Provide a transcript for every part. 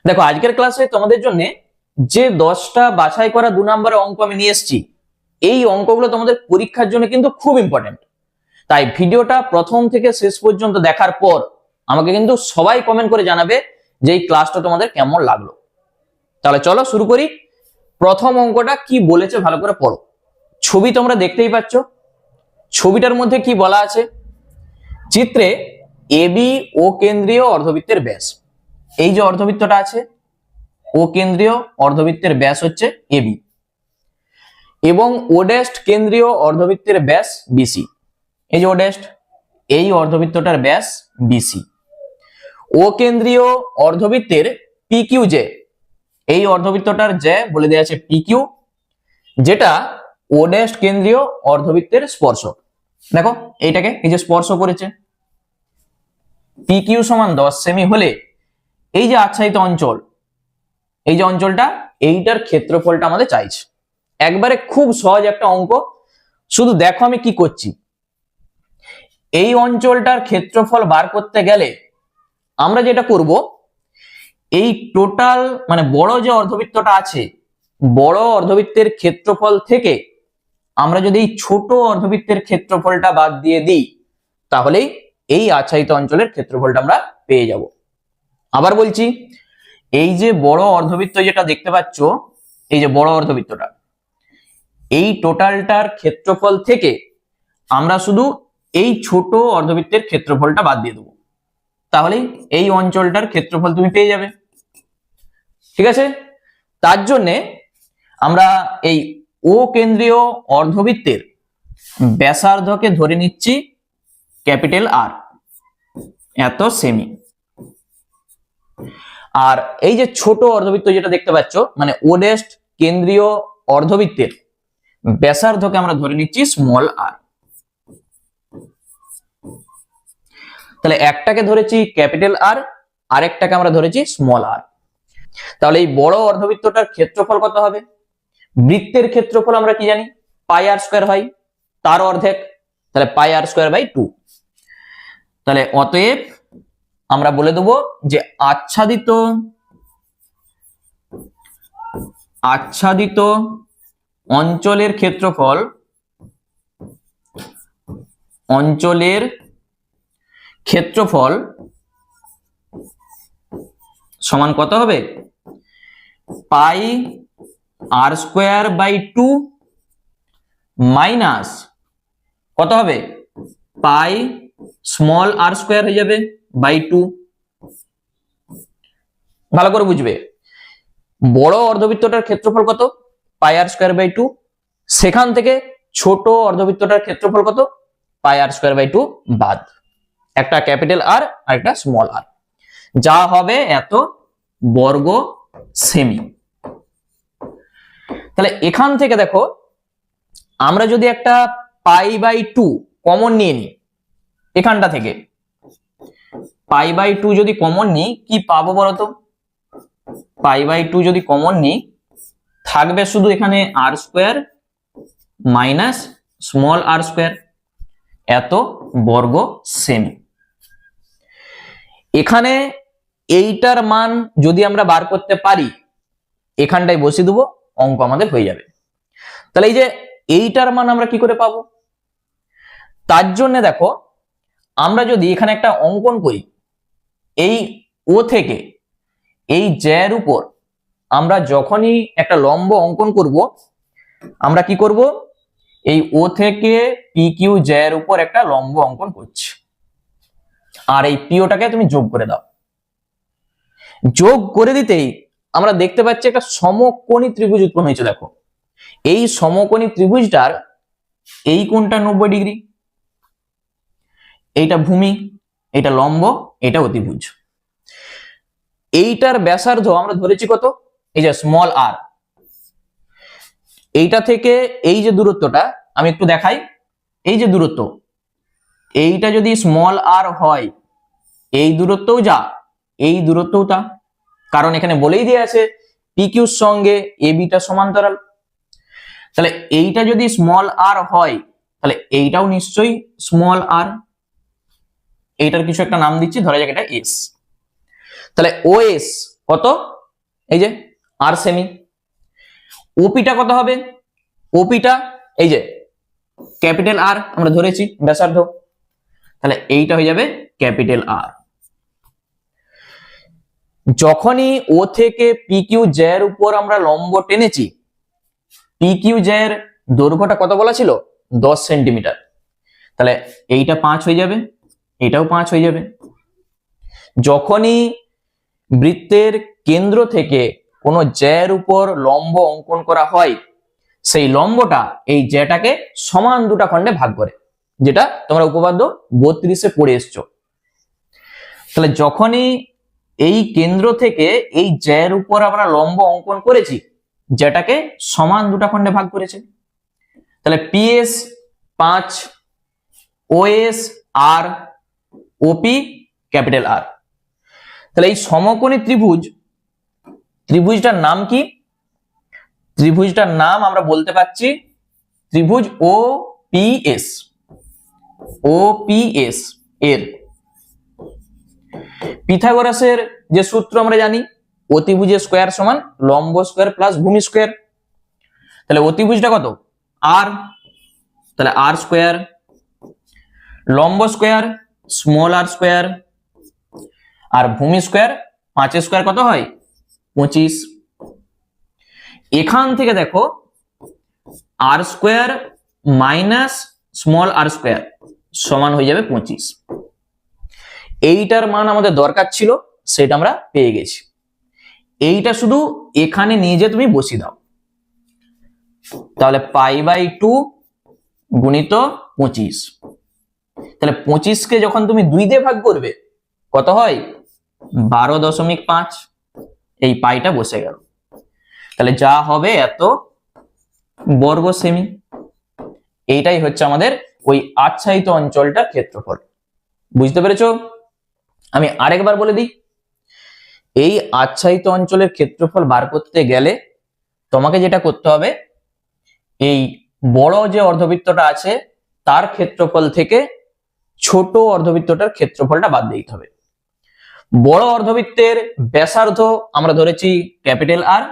দেখো আজকের ক্লাসে তোমাদের জন্য যে 10টা বাছাই করা 2 নম্বরের অঙ্ক আমি নিয়ে এসেছি, এই অঙ্কগুলো তোমাদের পরীক্ষার জন্য কিন্তু খুব ইম্পর্টেন্ট। তাই ভিডিওটা প্রথম থেকে শেষ পর্যন্ত দেখার পর আমাকে কিন্তু সবাই কমেন্ট করে জানাবে যে এই ক্লাসটা তোমাদের কেমন লাগলো। তাহলে চলো শুরু করি। প্রথম অঙ্কটা কি বলেছে ভালো করে পড়ো। ছবি তোমরা দেখতেই পাচ্ছ। ছবিটার মধ্যে কি বলা আছে? চিত্রে এবি ও কেন্দ্রীয় অর্ধবৃত্তের ব্যাস। এই যে অর্ধবৃত্তটা আছে, ও কেন্দ্রীয় অর্ধবৃত্তের ব্যাস হচ্ছে এবি এবং ও ড্যাশ কেন্দ্রীয় অর্ধবৃত্তের ব্যাস বিসি। এই যে ও ড্যাশ, এই অর্ধবৃত্তটার ব্যাস বিসি। ও কেন্দ্রীয় অর্ধবৃত্তের পিকিউ জে, এই অর্ধবৃত্তটার জে বলে দেওয়া আছে পিকিউ, যেটা ও ড্যাশ কেন্দ্রীয় অর্ধবৃত্তের স্পর্শক। দেখো এইটাকে এই যে স্পর্শ করেছে। পিকিউ সমান 10 সেমি হলে এই যে আচ্ছাদিত অঞ্চল, এই যে অঞ্চলটা, এইটার ক্ষেত্রফলটা আমাদের চাইছে। একবারে খুব সহজ একটা অঙ্ক। শুধু দেখো আমি কি করছি। এই অঞ্চলটার ক্ষেত্রফল বার করতে গেলে আমরা যেটা করব, এই টোটাল মানে বড় যে অর্ধবৃত্তটা আছে, বড় অর্ধবৃত্তের ক্ষেত্রফল থেকে আমরা যদি এই ছোট অর্ধবৃত্তের ক্ষেত্রফলটা বাদ দিয়ে দিই, তাহলেই এই আচ্ছাদিত অঞ্চলের ক্ষেত্রফলটা আমরা পেয়ে যাব। আবার বলছি, এই যে বড় অর্ধবৃত্ত যেটা দেখতে পাচ্ছ, এই যে বড় অর্ধবৃত্তটা, এই টোটালটার ক্ষেত্রফল থেকে আমরা শুধু এই ছোট অর্ধবৃত্তের ক্ষেত্রফলটা বাদ দিয়ে দেবো, তাহলেই এই অঞ্চলটার ক্ষেত্রফল তুমি পেয়ে যাবে। ঠিক আছে? তার জন্যে আমরা এই ও কেন্দ্রীয় অর্ধবৃত্তের ব্যাসার্ধকে ধরে নিচ্ছি ক্যাপিটাল আর, এত সেমি। আর এই যে ছোট অর্ধবৃত্ত যেটা দেখতে পাচ্ছ, মানে ও ড্যাশ কেন্দ্রীয় অর্ধবৃত্তের ব্যাসার্ধকে আমরা ধরে নিচ্ছি স্মল আর। তাহলে একটাকে ধরেছি ক্যাপিটাল আর, আরেকটাকে আমরা ধরেছি স্মল আর। তাহলে এই বড় অর্ধবৃত্তটার ক্ষেত্রফল কত হবে? বৃত্তের ক্ষেত্রফল আমরা কি জানি? পাই আর স্কয়ার হয়, তার অর্ধেক, তাহলে পাই আর স্কয়ার বাই 2। তাহলে অতএব আমরা বলে দেবো যে আচ্ছাদিত অঞ্চলের ক্ষেত্রফল সমান কত হবে? পাই আর স্কয়ার বাই 2 মাইনাস কত হবে? পাই স্মল আর স্কয়ার হয়ে যাবে বাই 2। ভালো করে বুঝবে, বড় অর্ধবৃত্তটার ক্ষেত্রফল কত? পাই আর স্কয়ার বাই 2। সেখান থেকে ছোট অর্ধবৃত্তটার ক্ষেত্রফল কত? পাই আর স্কয়ার বাই 2 বাদ, একটা ক্যাপিটাল আর আর একটা স্মল আর, যা হবে এত বর্গ সেমি। তাহলে এখান থেকে দেখো, আমরা যদি একটা পাই বাই 2 কমন নিয়ে নিই, এখানটা থেকে পাই বাই 2 যদি কমন নিই, কি পাবো বলতো? পাই বাই 2 যদি কমন নিই, থাকবে শুধু এখানে আর স্কয়ার মাইনাস স্মল আর স্কয়ার, এত বর্গ সেমি। এখানে এইটার মান যদি আমরা বার করতে পারি, এখানটায় বসিয়ে দেবো, অঙ্ক আমাদের হয়ে যাবে। তাহলে এই যে এইটার মান আমরা কি করে পাবো? তার জন্য দেখো, আমরা যদি এখানে একটা অঙ্কন করি, এই ও থেকে এই জ্যার উপর আমরা যখনই একটা লম্ব অঙ্কন করব, আমরা কি করব? এই ও থেকে পি কিউ জ্যার উপর একটা লম্ব অঙ্কন করছি, আর এই পিওটাকে তুমি যোগ করে দাও। যোগ করে দিতেই আমরা দেখতে পাচ্ছি একটা সমকোণী ত্রিভুজ উৎপন্ন হয়েছে। দেখো, এই সমকোণী ত্রিভুজটার এই কোণটা 90 ডিগ্রি, এইটা ভূমি, এটা লম্ব, এটা অতিভুজ। এইটার ব্যাসার্ধ আমরা ধরেছি কত? এই যে স্মল আর। এইটা থেকে এই যে দূরত্বটা আমি একটু দেখাই, এই যে দূরত্ব, এইটা যদি স্মল আর হয়, এই দূরত্বও যা, এই দূরত্বও তা, কারণ এখানে বলেই দিয়ে আছে পি কিউর সঙ্গে এ বিটা সমান্তরাল। তাহলে এইটা যদি স্মল আর হয়, তাহলে এইটাও নিশ্চয়ই স্মল আর। এইটার কিছু একটা নাম দিচ্ছি, ধরা যাক এটা এস। তাহলে ও এস কত? এই যে আর সেমি। ওপিটা কত হবে? ওপিটা এই যে ক্যাপিটাল আর আমরা ধরেছি ব্যাসার্ধ, তাহলে এইটা হয়ে যাবে ক্যাপিটাল আর। যখনই ও থেকে পি কিউ জে এর উপর আমরা লম্ব টেনেছি, পি কিউ জে এর দৈর্ঘ্যটা কত বলা ছিল? 10 সেন্টিমিটার, তাহলে এইটা 5 হয়ে যাবে, এটাও 5 হয়ে যাবে। যখনই বৃত্তের কেন্দ্র থেকে কোনো জে এর উপর লম্ব অঙ্কন করা হয়, সেই লম্বটা এই জেটাকে সমান দুটা খণ্ডে ভাগ করে, যেটা তোমরা উপপাদ্য 32-এ পড়ে এসছো। তাহলে যখনই এই কেন্দ্র থেকে এই জে এর উপর আমরা লম্ব অঙ্কন করেছি, যেটাকে সমান দুটা খণ্ডে ভাগ করেছে, তাহলে পিএস 5, ওএস আর, ওপি ক্যাপিটাল আর। তাহলে এই সমকোণী ত্রিভুজটার নাম কি? ত্রিভুজটার নাম আমরা বলতে পারছি ত্রিভুজ ওপিএস। ওপিএস এর পিথাগোরাসের যে সূত্র আমরা জানি, অতিভুজের স্কয়ার সমান লম্ব স্কয়ার প্লাস ভূমি স্কয়ার। তাহলে অতিভুজটা কত? আর, তাহলে আর স্কয়ার, লম্ব স্কয়ার স্মল আর স্কয়ার, আর ভূমি স্কয়ার 5 স্কয়ার কত হয়? 25। এখান থেকে দেখো আর স্কয়ার মাইনাস স্মল আর স্কয়ার সমান হয়ে যাবে 25। এইটার মান আমাদের দরকার ছিল, সেটা আমরা পেয়ে গেছি। এইটা শুধু এখানে নিয়ে যে তুমি বসিয়ে দাও, তাহলে π/2 গুণিত 25। তাহলে 25কে যখন তুমি 2 দিয়ে ভাগ করবে কত হয়? 12.5। এই পাইটা বসে গেল, তাহলে যা হবে এত বর্গ সেমি। এইটাই হচ্ছে আমাদের ওই আচ্ছাদিত অঞ্চলটার ক্ষেত্রফল। বুঝতে পেরেছো? আমি আরেকবার বলে দিই, এই আচ্ছাদিত অঞ্চলের ক্ষেত্রফল বার করতে গেলে তোমাকে যেটা করতে হবে, এই বড় যে অর্ধবৃত্তটা আছে তার ক্ষেত্রফল থেকে ছোট অর্ধবৃত্তটার ক্ষেত্রফলটা বাদ দিতে হবে। বড় অর্ধবৃত্তের ব্যাসার্ধ আমরা ধরেছি ক্যাপিটাল আর,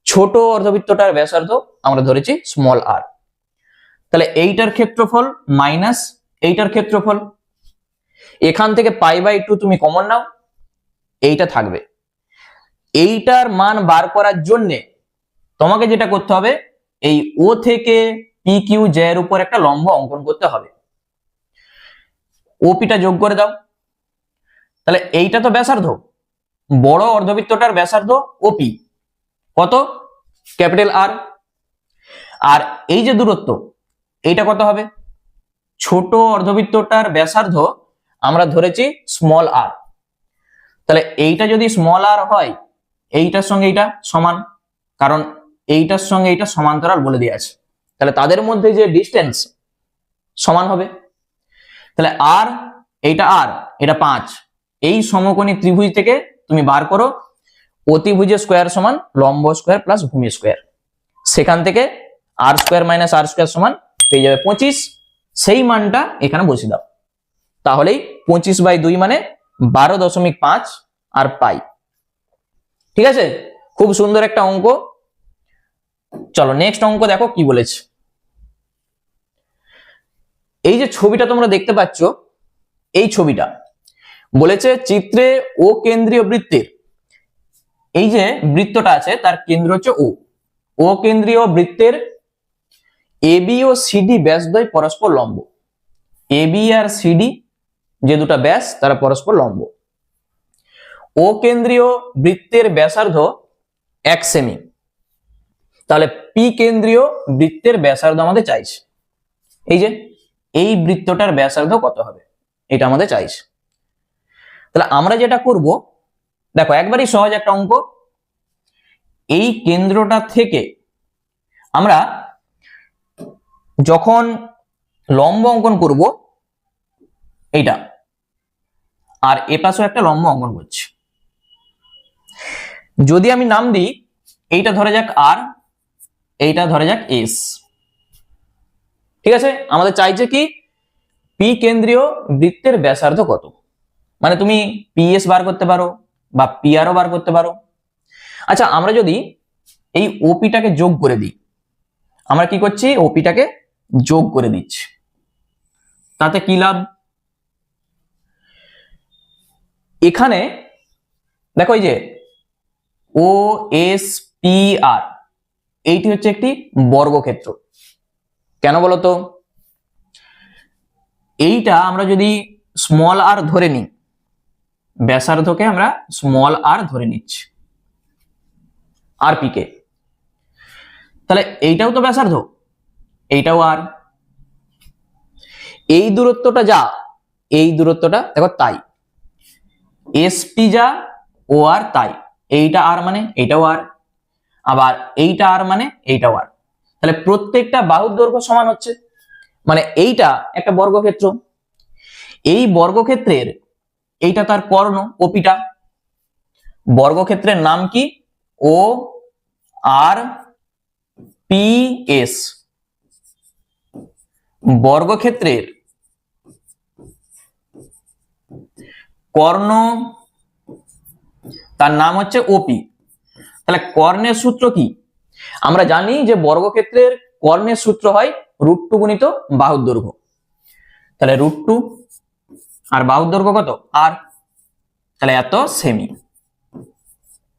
ছোট অর্ধবৃত্তটার ব্যাসার্ধ আমরা ধরেছি স্মল আর। তাহলে এইটার ক্ষেত্রফল মাইনাস এইটার ক্ষেত্রফল, এখান থেকে π/2 তুমি কমন নাও, এইটা থাকবে। এইটার মান বার করার জন্য তোমাকে যেটা করতে হবে, এই ও থেকে পি কিউ জে এর উপর একটা লম্ব অঙ্কন করতে হবে। ওপিটা যোগ করে দাও, তাহলে এইটা তো ব্যাসার্ধ, বড় অর্ধবৃত্তটার ব্যাসার্ধ ওপি কত? ক্যাপিটাল আর। আর এই যে দূরত্ব, এইটা কত হবে? ছোট অর্ধবৃত্তটার ব্যাসার্ধ আমরা ধরেছি স্মল আর। তাহলে এইটা যদি স্মল আর হয়, এইটার সঙ্গে এইটা সমান, কারণ এইটার সঙ্গে এইটা সমান্তরাল বলে দেওয়া আছে, তাহলে তাদের মধ্যে যে ডিস্টেন্স সমান হবে। তাহলে আর, এইটা আর, এটা 5। এই সমকোণী ত্রিভুজ থেকে তুমি বার করো অতিভুজের স্কয়ার সমান লম্ব স্কয়ার প্লাস ভূমি স্কয়ার, সেখান থেকে আর স্কয়ার মাইনাস আর স্কয়ার সমান পেয়ে যাবে 25। সেই মানটা এখানে বসিয়ে দাও, তাহলেই 25/2 মানে 12.5 আর পাই। ঠিক আছে, খুব সুন্দর একটা অঙ্ক। চলো নেক্সট অঙ্ক দেখো কি বলেছে। এই যে ছবিটা তোমরা দেখতে পাচ্ছ, এই ছবিটা বলেছে চিত্রে ও কেন্দ্রীয় বৃত্তের, এই যে বৃত্তটা আছে তার কেন্দ্র হচ্ছে ও, ও কেন্দ্রীয় বৃত্তের এবি ও সিডি ব্যাসদ্বয় পরস্পর লম্ব। এবি আর সিডি যে দুটো ব্যাস তারা পরস্পর লম্ব। ও কেন্দ্রীয় বৃত্তের ব্যাসার্ধ 1 সেমি। তাহলে পি কেন্দ্রীয় বৃত্তের ব্যাসার্ধ আমাদের চাইছে। এই যে এই বৃত্তটার ব্যাসার্ধ কত হবে এটা আমাদের চাইছে। তাহলে আমরা যেটা করব, দেখো একবারই সহজ একটা অঙ্ক। এই কেন্দ্রটা থেকে আমরা যখন লম্ব অঙ্কন করব, এইটা আর এপাশেও একটা লম্ব অঙ্কন করছি, যদি আমি নাম দিই এইটা ধরে যাক আর, এইটা ধরে যাক এস। ঠিক আছে, আমাদের চাইছে কি পি কেন্দ্রীয় বৃত্তের ব্যাসার্ধ কত, মানে তুমি পিএস বার করতে পারো, বা পি আরও বার করতে পারো। আচ্ছা, আমরা যদি এই ওপিটাকে যোগ করে দিই, আমরা কি করছি, ওপিটাকে যোগ করে দিচ্ছি, তাতে কি লাভ? এখানে দেখো এই যে ও এস পি আর, এইটি হচ্ছে একটি বর্গক্ষেত্র। কেন বলতো? এইটা আমরা যদি স্মল আর ধরে নিই, ব্যাসার্ধকে আমরা স্মল আর ধরে নিচ্ছি, আর পি কে, তাহলে এইটাও তো ব্যাসার্ধ, এইটাও আর, এই দূরত্বটা যা, এই দূরত্বটা দেখো তাই, এসপি যা ও আর তাই, এইটা আর মানে এইটাও আর, আবার এইটা আর মানে এইটাও আর, তাহলে প্রত্যেকটা বাহুর দৈর্ঘ্য সমান হচ্ছে, মানে এইটা একটা বর্গক্ষেত্র। এই বর্গক্ষেত্রের এইটা তার কর্ণ ওপিটা, বর্গক্ষেত্রের নাম কি? ও আর পি এস। বর্গক্ষেত্রের কর্ণ তার নাম হচ্ছে ওপি। তাহলে কর্ণের সূত্র কি? আমরা জানি যে বর্গক্ষেত্রের কর্ণের সূত্র হয় √2 গুণিত বাহুর দৈর্ঘ্য। তাহলে √2 আর বাহুর দৈর্ঘ্য কত? আর, তাহলে এত সেমি,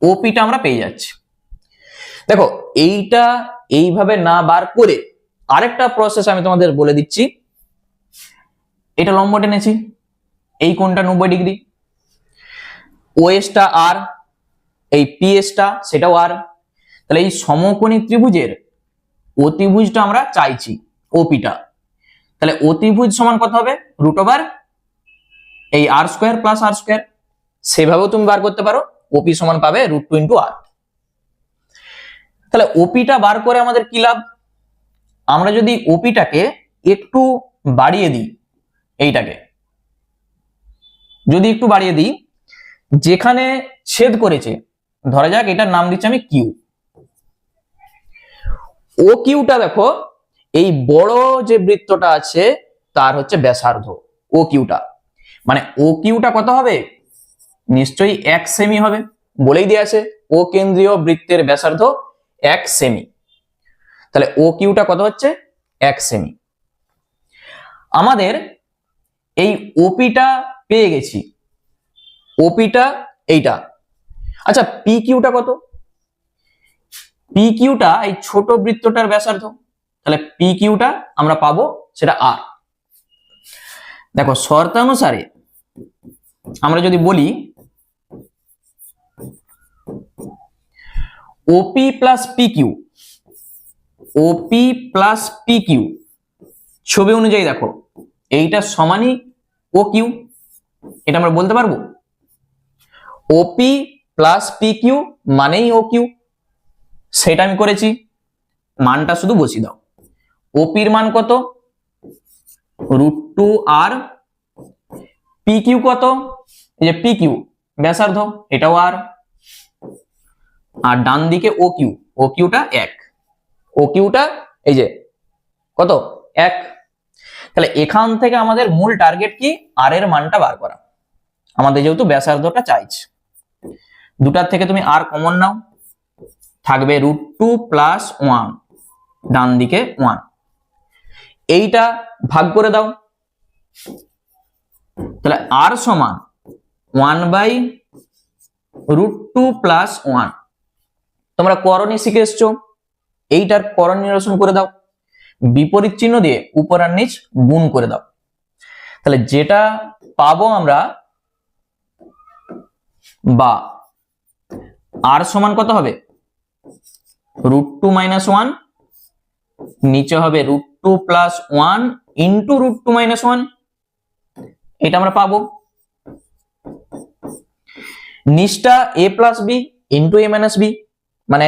ওপিটা আমরা পেয়ে যাচ্ছি। দেখো এইটা এইভাবে না বার করে আরেকটা প্রসেস আমি তোমাদের বলে দিচ্ছি। এটা লম্ব টেনেছি, এই কোণটা 90 ডিগ্রি, ওএসটা আর, এই পিএসটা সেটাও আর, তাহলে এই সমকোণী ত্রিভুজের অতিভুজটা আমরা চাইছি, ওপিটা। তাহলে অতিভুজ সমান কত হবে? √, এই আর স্কোয়ার প্লাস আর স্কোয়ার, সেভাবেও তুমি বার করতে পারো। ওপি সমান পাবে √2 ইন্টু আর। তাহলে ওপিটা বার করে আমাদের কি লাভ? আমরা যদি ওপিটাকে একটু বাড়িয়ে দিই, এইটাকে যদি একটু বাড়িয়ে দিই, যেখানে ছেদ করেছে, ধরা যাক এটার নাম দিচ্ছি আমি কিউ, ও কিউটা দেখো এই বড় যে বৃত্তটা আছে তার হচ্ছে ব্যাসার্ধ ও কিউটা, মানে ও কিউটা কত হবে? নিশ্চয়ই 1 সেমি হবে, বলেই দিয়ে আছে ও কেন্দ্রীয় বৃত্তের ব্যাসার্ধ 1 সেমি। তাহলে ও কিউটা কত হচ্ছে? 1 সেমি। আমাদের এই ওপিটা পেয়ে গেছি, ওপিটা এইটা। আচ্ছা, পি কিউটা কত? পি কিউটা এই ছোট বৃত্তটার ব্যাসার্ধ, তাহলে পি কিউটা আমরা পাবো সেটা আর। দেখো শর্তানুসারে আমরা যদি বলি ওপি প্লাস পি কিউ, ওপি প্লাস পি কিউ, ছবি অনুযায়ী দেখো এইটা সমানই ও কিউ, এটা আমরা বলতে পারবো। ওপি প্লাস পি কিউ মানেই ও কিউ, সেটা আমি করেছি, মানটা শুধু বসিয়ে দাও। ওপির মান কত? √2 আর, পি কিউ কত? এই যে পি কিউ ব্যাসার্ধ, এটাও আর, আর ডান দিকে ও কিউ, ও কিউটা 1, ও কিউটা এই যে কত? 1। তাহলে এখান থেকে আমাদের মূল টার্গেট কি? আর এর মানটা বার করা, আমাদের যেহেতু ব্যাসার্ধটা চাইছে। দুটার থেকে তুমি আর কমন নাও, থাকবে √2 প্লাস 1, ডান দিকে 1, এইটা ভাগ করে দাও, তাহলে আর সমান 1/√2 প্লাস 1। তোমরা করণী শিখে এসছো, এইটার করণ নিরসন করে দাও, বিপরীত চিহ্ন দিয়ে উপর আর নিচ গুণ করে দাও, তাহলে যেটা পাবো আমরা, বা আর সমান কত হবে? √2 - 1, নিচে হবে √2 প্লাস 1 ইন্টু √2 - 1, এটা আমরা পাবো। নিচটা a plus b into a minus b, মানে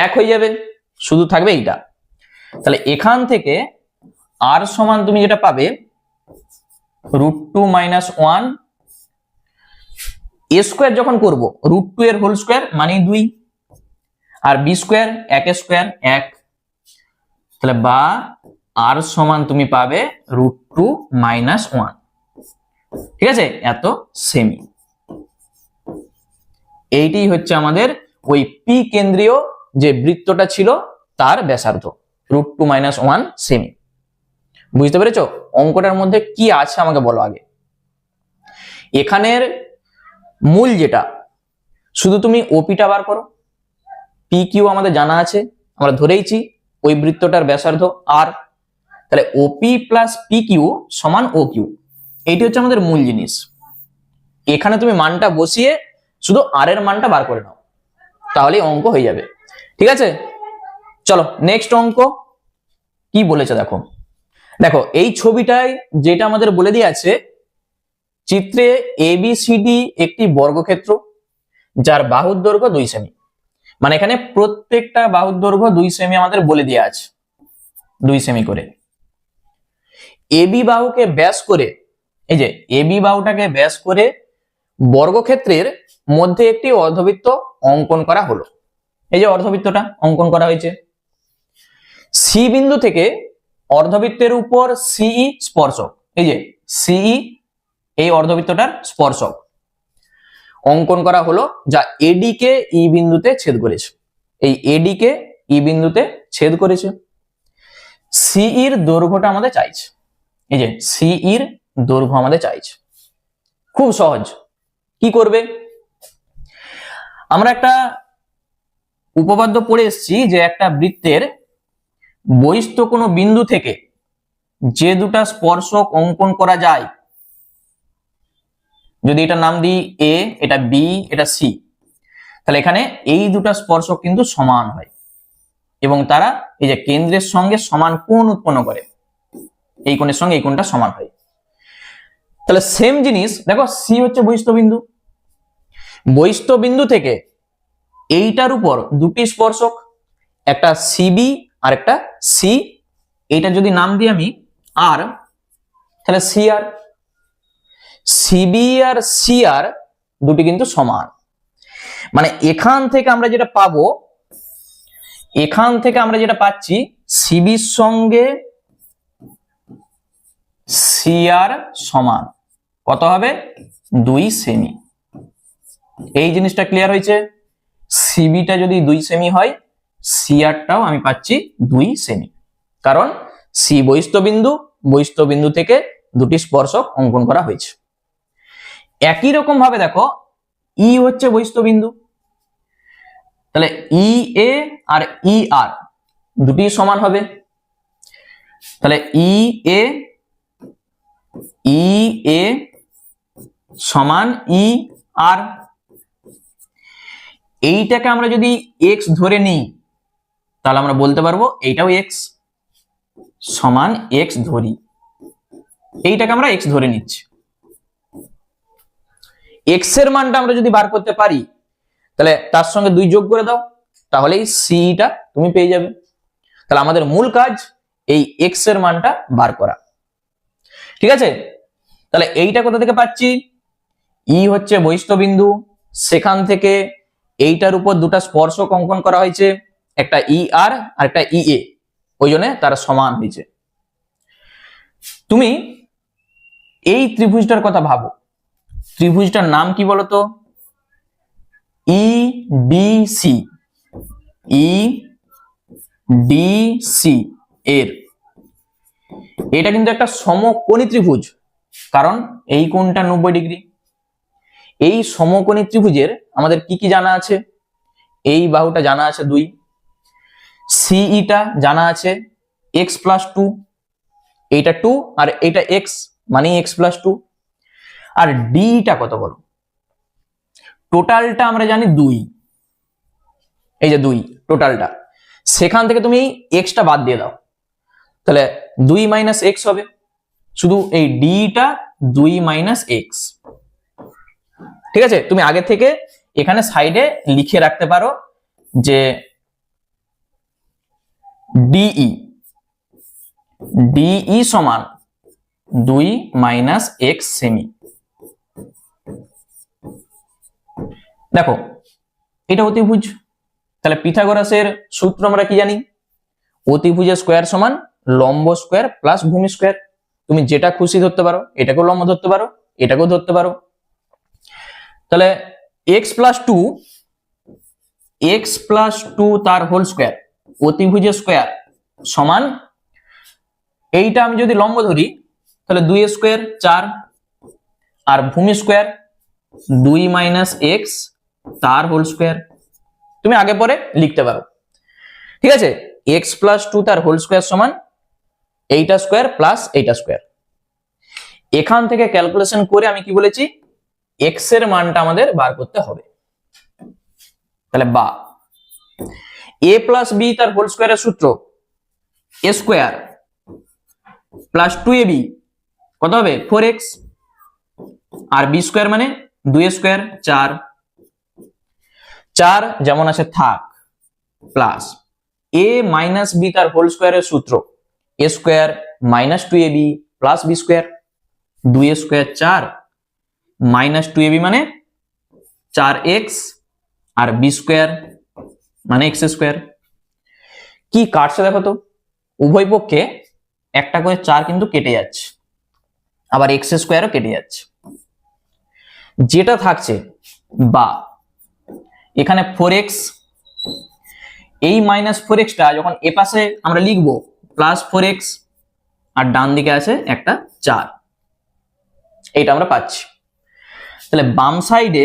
1 হয়ে যাবে, শুধু থাকবে এইটা। তাহলে এখান থেকে আর সমান তুমি যেটা পাবে √2 - 1, a স্কোয়ার যখন করব √2 এর হোল স্কোয়ার মানে 2, আর বি স্কোয়ার 1 স্কোয়ার 1, তাহলে বা আর সমান তুমি পাবে √2 - 1, ঠিক আছে, এত সেমি। এইটি হচ্ছে আমাদের ওই পি কেন্দ্রীয় যে বৃত্তটা ছিল তার ব্যাসার্ধ, √2 - 1 সেমি। বুঝতে পেরেছো অঙ্কটার মধ্যে কি আছে আমাকে বলো আগে। এখানের মূল যেটা, শুধু তুমি ওপিটা বার করো, পি কিউ আমাদের জানা আছে, আমরা ধরেইছি ওই বৃত্তটার ব্যাসার্ধ আর, তাহলে ওপি প্লাস পি কিউ সমান ও কিউ, এইটি হচ্ছে আমাদের মূল জিনিস। এখানে তুমি মানটা বসিয়ে শুধু আর এর মানটা বার করে নাও, তাহলেই অঙ্ক হয়ে যাবে। ঠিক আছে, চলো নেক্সট অঙ্ক কি বলেছে দেখো। দেখো এই ছবিটায় যেটা আমাদের বলে দিয়ে আছে, চিত্রে এবিসিডি একটি বর্গক্ষেত্র যার বাহুর দৈর্ঘ্য 2 সেমি। মানে এখানে প্রত্যেকটা বাহুর দৈর্ঘ্য 2 সেমি আমাদের বলে দেওয়া আছে, 2 সেমি করে। এবি বাহুকে ব্যাস করে, এই যে এবি বাহুটাকে ব্যাস করে বর্গক্ষেত্রের মধ্যে একটি অর্ধবৃত্ত অঙ্কন করা হলো। এই যে অর্ধবৃত্তটা অঙ্কন করা হয়েছে, সি বিন্দু থেকে অর্ধবৃত্তের উপর সিই স্পর্শক, এই যে সিই এই অর্ধবৃত্তটার স্পর্শক অঙ্কন করা হলো, যা এডি কে ই বিন্দুতে ছেদ করেছে। এই এডি কে ই বিন্দুতে ছেদ করেছে। সিইর দৈর্ঘ্যটা আমাদের চাইছে, এই যে সিইর দৈর্ঘ্য আমাদের চাইছে। খুব সহজ, কি করবে, আমরা একটা উপপাদ্য পড়ে এসেছি যে একটা বৃত্তের বহিস্থ কোনো বিন্দু থেকে যে দুটা স্পর্শক অঙ্কন করা যায়, যদি এটা নাম দিই এ, এটা বি, এটা সি, তাহলে এখানে এই দুটা স্পর্শক কিন্তু সমান হয় এবং তারা এই যে কেন্দ্রের সঙ্গে সমান কোণ উৎপন্ন করে, এই কোণের সঙ্গে এই কোণটা সমান হয়। তাহলে সেম জিনিস দেখো, সি হচ্ছে বহিস্থ বিন্দু, বহিস্থ বিন্দু থেকে এইটার উপর দুটি স্পর্শক, একটা সিবি আর একটা সি, এইটা যদি নাম দিই আমি আর, তাহলে সি আর, সিবি আর সি আর দুটি কিন্তু সমান। মানে এখান থেকে আমরা যেটা পাবো, এখান থেকে আমরা যেটা পাচ্ছি, সিবির সঙ্গে সি আর সমান কত হবে, 2 সেমি। এই জিনিসটা ক্লিয়ার হয়েছে, সিবিটা যদি 2 সেমি হয়, সি আরটাও আমি পাচ্ছি 2 সেমি, কারণ সি বহিস্থ বিন্দু, বহিস্থ বিন্দু থেকে দুটি স্পর্শক অঙ্কন করা হয়েছে। একই রকম ভাবে দেখো ই হচ্ছে বহিস্থ বিন্দু, তাহলে ই এ আর ই আর দুটি সমান হবে, তাহলে ই এ সমান ই আর। এইটাকে আমরা যদি এক্স ধরে নিই, তাহলে আমরা বলতে পারবো এইটাও এক্স সমান এক্স ধরি, এইটাকে আমরা এক্স ধরে নিচ্ছি। এক্স এর মানটা আমরা যদি বার করতে পারি, তাহলে তার সঙ্গে 2 যোগ করে দাও, তাহলেই সিটা তুমি পেয়ে যাবে। তাহলে আমাদের মূল কাজ এই এক্স এর মানটা বার করা। ঠিক আছে, তাহলে এইটা কোথা থেকে পাচ্ছি, ই হচ্ছে বহিস্থ বিন্দু, সেখান থেকে এইটার উপর দুটা স্পর্শক অঙ্কন করা হয়েছে, একটা ই আর আর একটা ই এ, ওই জন্য তারা সমান হয়েছে। তুমি এই ত্রিভুজটার কথা ভাবো, ত্রিভুজটার নাম কি বলতো, E D C, E D C এর, এটা কিন্তু একটা সমকোণী ত্রিভুজ, কারণ এই কোণটা 90 ডিগ্রি। এই সমকোণী ত্রিভুজের আমাদের কি কি জানা আছে, এই বাহুটা জানা আছে 2, সিইটা জানা আছে x+2, এইটা 2 আর এইটা x মানে x+2, আর ডিটা কত বলো, টোটালটা আমরা জানি 2, এই যে 2 টোটালটা, সেখান থেকে তুমি এক্সটা বাদ দিয়ে দাও, তাহলে 2 - x হবে, শুধু এই ডিটা 2 - x। ঠিক আছে, তুমি আগে থেকে এখানে সাইডে লিখে রাখতে পারো যে ডিই সমান 2 - x সেমি। দেখো এটা অতিভুজ, তাহলে পিথাগোরাসের সূত্র আমরা কি জানি, অতিভুজের স্কয়ার সমান লম্ব স্কয়ার প্লাস ভূমি স্কয়ার। তুমি যেটা খুশি ধরতে পারো, এটাকেও লম্ব ধরতে পারো, এটাকেও ধরতে পারো। তাহলে x+2 তার হোল স্কোয়ার অতিভুজের স্কোয়ার সমান, এইটা আমি যদি লম্ব ধরি তাহলে 2 স্কোয়ার 4 আর ভূমি স্কোয়ার 2 - x তার হোল স্কোয়ার। তুমি আগে পরে লিখতে পারো, ঠিক আছে। x+2 তার হোল স্কোয়ার সমান এইটা স্কোয়ার প্লাস এইটা স্কোয়ার। এখান থেকে ক্যালকুলেশন করে আমি কি বলেছি, x এর মানটা আমাদের বার করতে হবে। তাহলে বা a+b তার হোল স্কোয়ারের সূত্র a স্কোয়ার প্লাস 2ab কত হবে 4x, আর b স্কোয়ার মানে 2 স্কোয়ার 4 4 যেমন আছে থাক, প্লাস a মাইনাস b তার হোল স্কোয়ারের সূত্র a square minus 2ab plus b square, 2 square 4 minus 2ab মানে 4x আর b স্কোয়ার মানে x স্কোয়ার। কি কাটছে দেখো তো, উভয় পক্ষে একটা করে 4 কিন্তু কেটে যাচ্ছে, আবার x স্কোয়ারও কেটে যাচ্ছে। যেটা থাকছে বা এখানে 4x, এই মাইনাস 4x টা যখন এ পাশে আমরা লিখবো প্লাস 4x, আর ডান দিকে আছে একটা 4, এইটা আমরা পাচ্ছি। তাহলে বাম সাইডে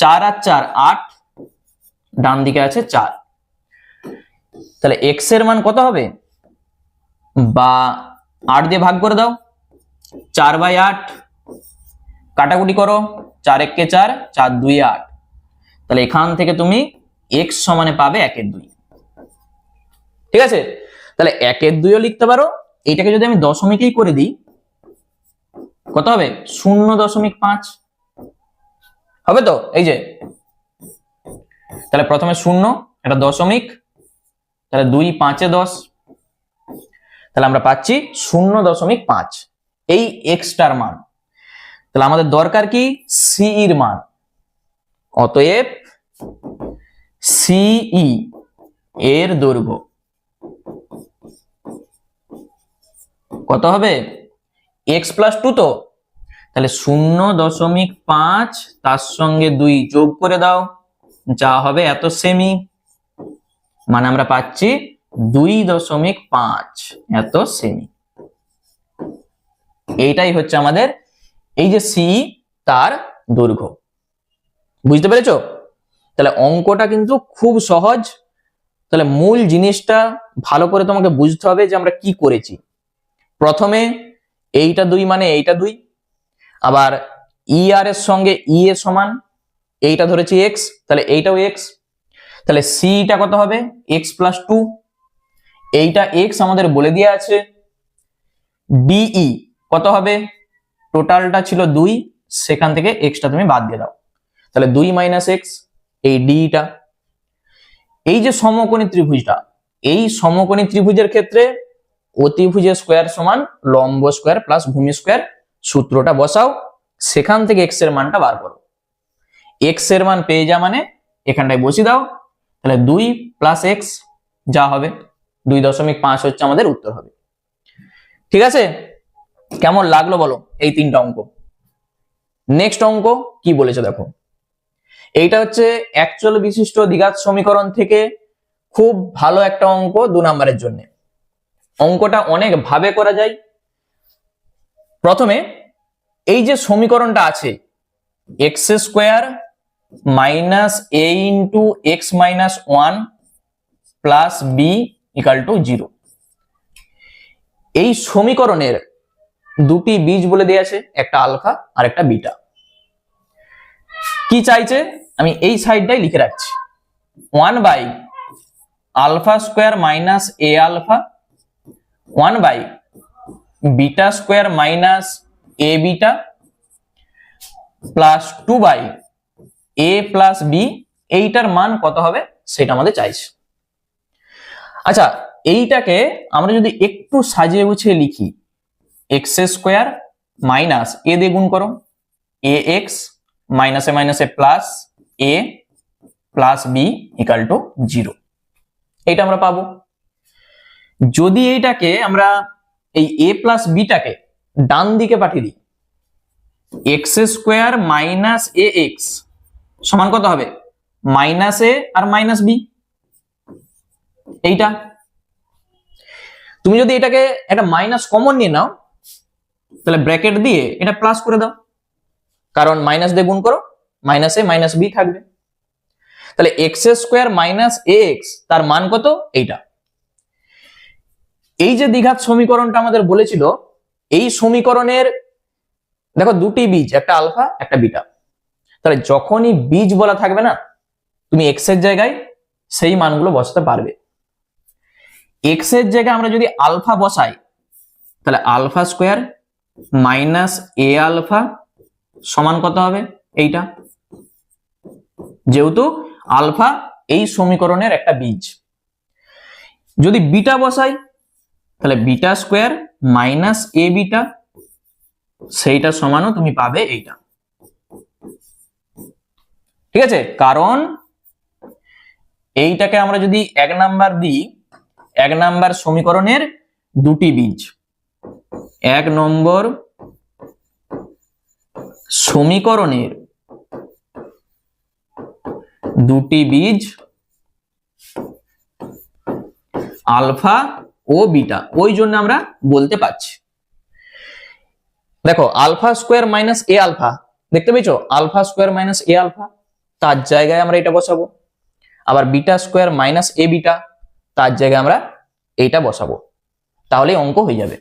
4 আর 4 8, ডান দিকে আছে 4। তাহলে x এর মান কত হবে, বা 8 দিয়ে ভাগ করে দাও, 4/8 কাটাকুটি করো, 4 1 কে 4, 4 2 8। তাহলে এখান থেকে তুমি x সমানে পাবে 1/2। ঠিক আছে, তাহলে 1/2ও লিখতে পারো। এইটাকে যদি আমি দশমিকেই করে দিই কত হবে 0.5 হবে তো, এই যে। তাহলে প্রথমে 0 এটা দশমিক, তাহলে 2 5 এ 10, তাহলে আমরা পাচ্ছি 0.5 এই এক্সটার মান। তাহলে আমাদের দরকার কি সি এর মান, অতএব সিই এর দৈর্ঘ্য কত হবে, x+2 তো, তাহলে 0.5 তার সঙ্গে 2 যোগ করে দাও, যা হবে এত সেমি, মানে আমরা পাচ্ছি 2.5 এত সেমি। এইটাই হচ্ছে আমাদের এই যে সি তার দৈর্ঘ্য। বুঝতে পেরেছো? তাহলে অঙ্কটা কিন্তু খুব সহজ। তাহলে মূল জিনিসটা ভালো করে তোমাকে বুঝতে হবে যে আমরা কি করেছি। প্রথমে এইটা 2 মানে এইটা 2, আবার ই আর এর সঙ্গে ই এর সমান, এইটা ধরেছি x, তাহলে এইটাও x। তাহলে সিটা কত হবে x+2, এইটা x আমাদের বলে দেওয়া আছে। ডিই কত হবে, টোটালটা ছিল 2, সেখান থেকে xটা তুমি বাদ দিয়ে দাও, তাহলে 2 - x এই ডিটা। এই যে সমকোণী ত্রিভুজটা, এই সমকোণী ত্রিভুজের ক্ষেত্রে অতিভুজের স্কোয়ার সমান লম্ব স্কোয়ার প্লাস ভূমি স্কোয়ার, সূত্রটা বসাও, সেখান থেকে x এর মানটা বার করো। x এর মান পেয়ে যা মানে এখানটায় বসিয়ে দাও, তাহলে 2 + x যা হবে 2.5 হচ্ছে আমাদের উত্তর হবে। ঠিক আছে, কেমন লাগলো বলো এই 3টা অঙ্ক? নেক্সট অঙ্ক কি বলেছে দেখো, এইটা হচ্ছে একচল বিশিষ্ট দ্বিঘাত সমীকরণ থেকে খুব ভালো একটা অঙ্ক 2 নম্বরের জন্য। অঙ্কটা অনেক ভাবে করা যায়। প্রথমে এই যে সমীকরণটা আছে x² - a × x - 1 plus b = 0, এই সমীকরণের দুটি বীজ বলে দেয়া আছে, একটা আলফা আর একটা বিটা। কি চাইছে আমি এই সাইডটাই লিখে রাখছি, 1/α² - a α, 1/β² - aβ plus 2/a + b, এইটার মান কত হবে সেটা আমাদের চাইছে। আচ্ছা, এইটাকে আমরা যদি একটু সাজিয়ে গুছিয়ে লিখি, x² - a দিয়ে গুণ করো, ax - a plus a plus b = 0, এইটা আমরা পাবো। যদি এইটাকে আমরা এই a প্লাস b টাকে ডান দিকে পাঠিয়ে দিই, x² - ax সমান কত হবে? মাইনাস এ আর মাইনাস বি। এইটা তুমি যদি এটাকে একটা মাইনাস কমন নিয়ে নাও, তাহলে ব্র্যাকেট দিয়ে এটা প্লাস করে দাও, কারণ মাইনাস দিয়ে গুণ করো, মাইনাস এ মাইনাস বি থাকবে। তাহলে এক্স স্কোয়ার মাইনাস এ এক্স, তার মান কত? এইটা। এই যে দ্বিঘাত সমীকরণটা আমাদের বলেছিল, এই সমীকরণের দেখো দুটি বীজ, একটা আলফা একটা বিটা। তাহলে যখনই বীজ বলা থাকবে না, তুমি এক্স এর জায়গায় সেই মানগুলো বসাতে পারবে। এক্স এর জায়গায় আমরা যদি আলফা বসাই, তাহলে আলফা স্কোয়ার মাইনাস এ আলফা সমান কত হবে? এইটা। যেহেতু আলফা এই সমীকরণের একটা বীজ। যদি বিটা বসাই, তাহলে বিটা স্কোয়ার মাইনাস এ বিটা, সেইটা সমানও তুমি পাবে এইটা। ঠিক আছে, কারণ এইটাকে আমরা যদি 1 নাম্বার দিই, 1 নাম্বার সমীকরণের দুটি বীজ, 1 নম্বর সমীকরণের দুটি বীজ আলফা ও বিটা, ওই জন্য আমরা বলতে পারছি। দেখো আলফা স্কোয়ার মাইনাস এ আলফা, দেখতে পেয়েছো? আলফা স্কোয়ার মাইনাস এ আলফা, তার জায়গায় আমরা এটা বসাবো। আবার বিটা স্কোয়ার মাইনাস এ বিটা, তার জায়গায় আমরা এইটা বসাবো, তাহলে অঙ্ক হয়ে যাবে।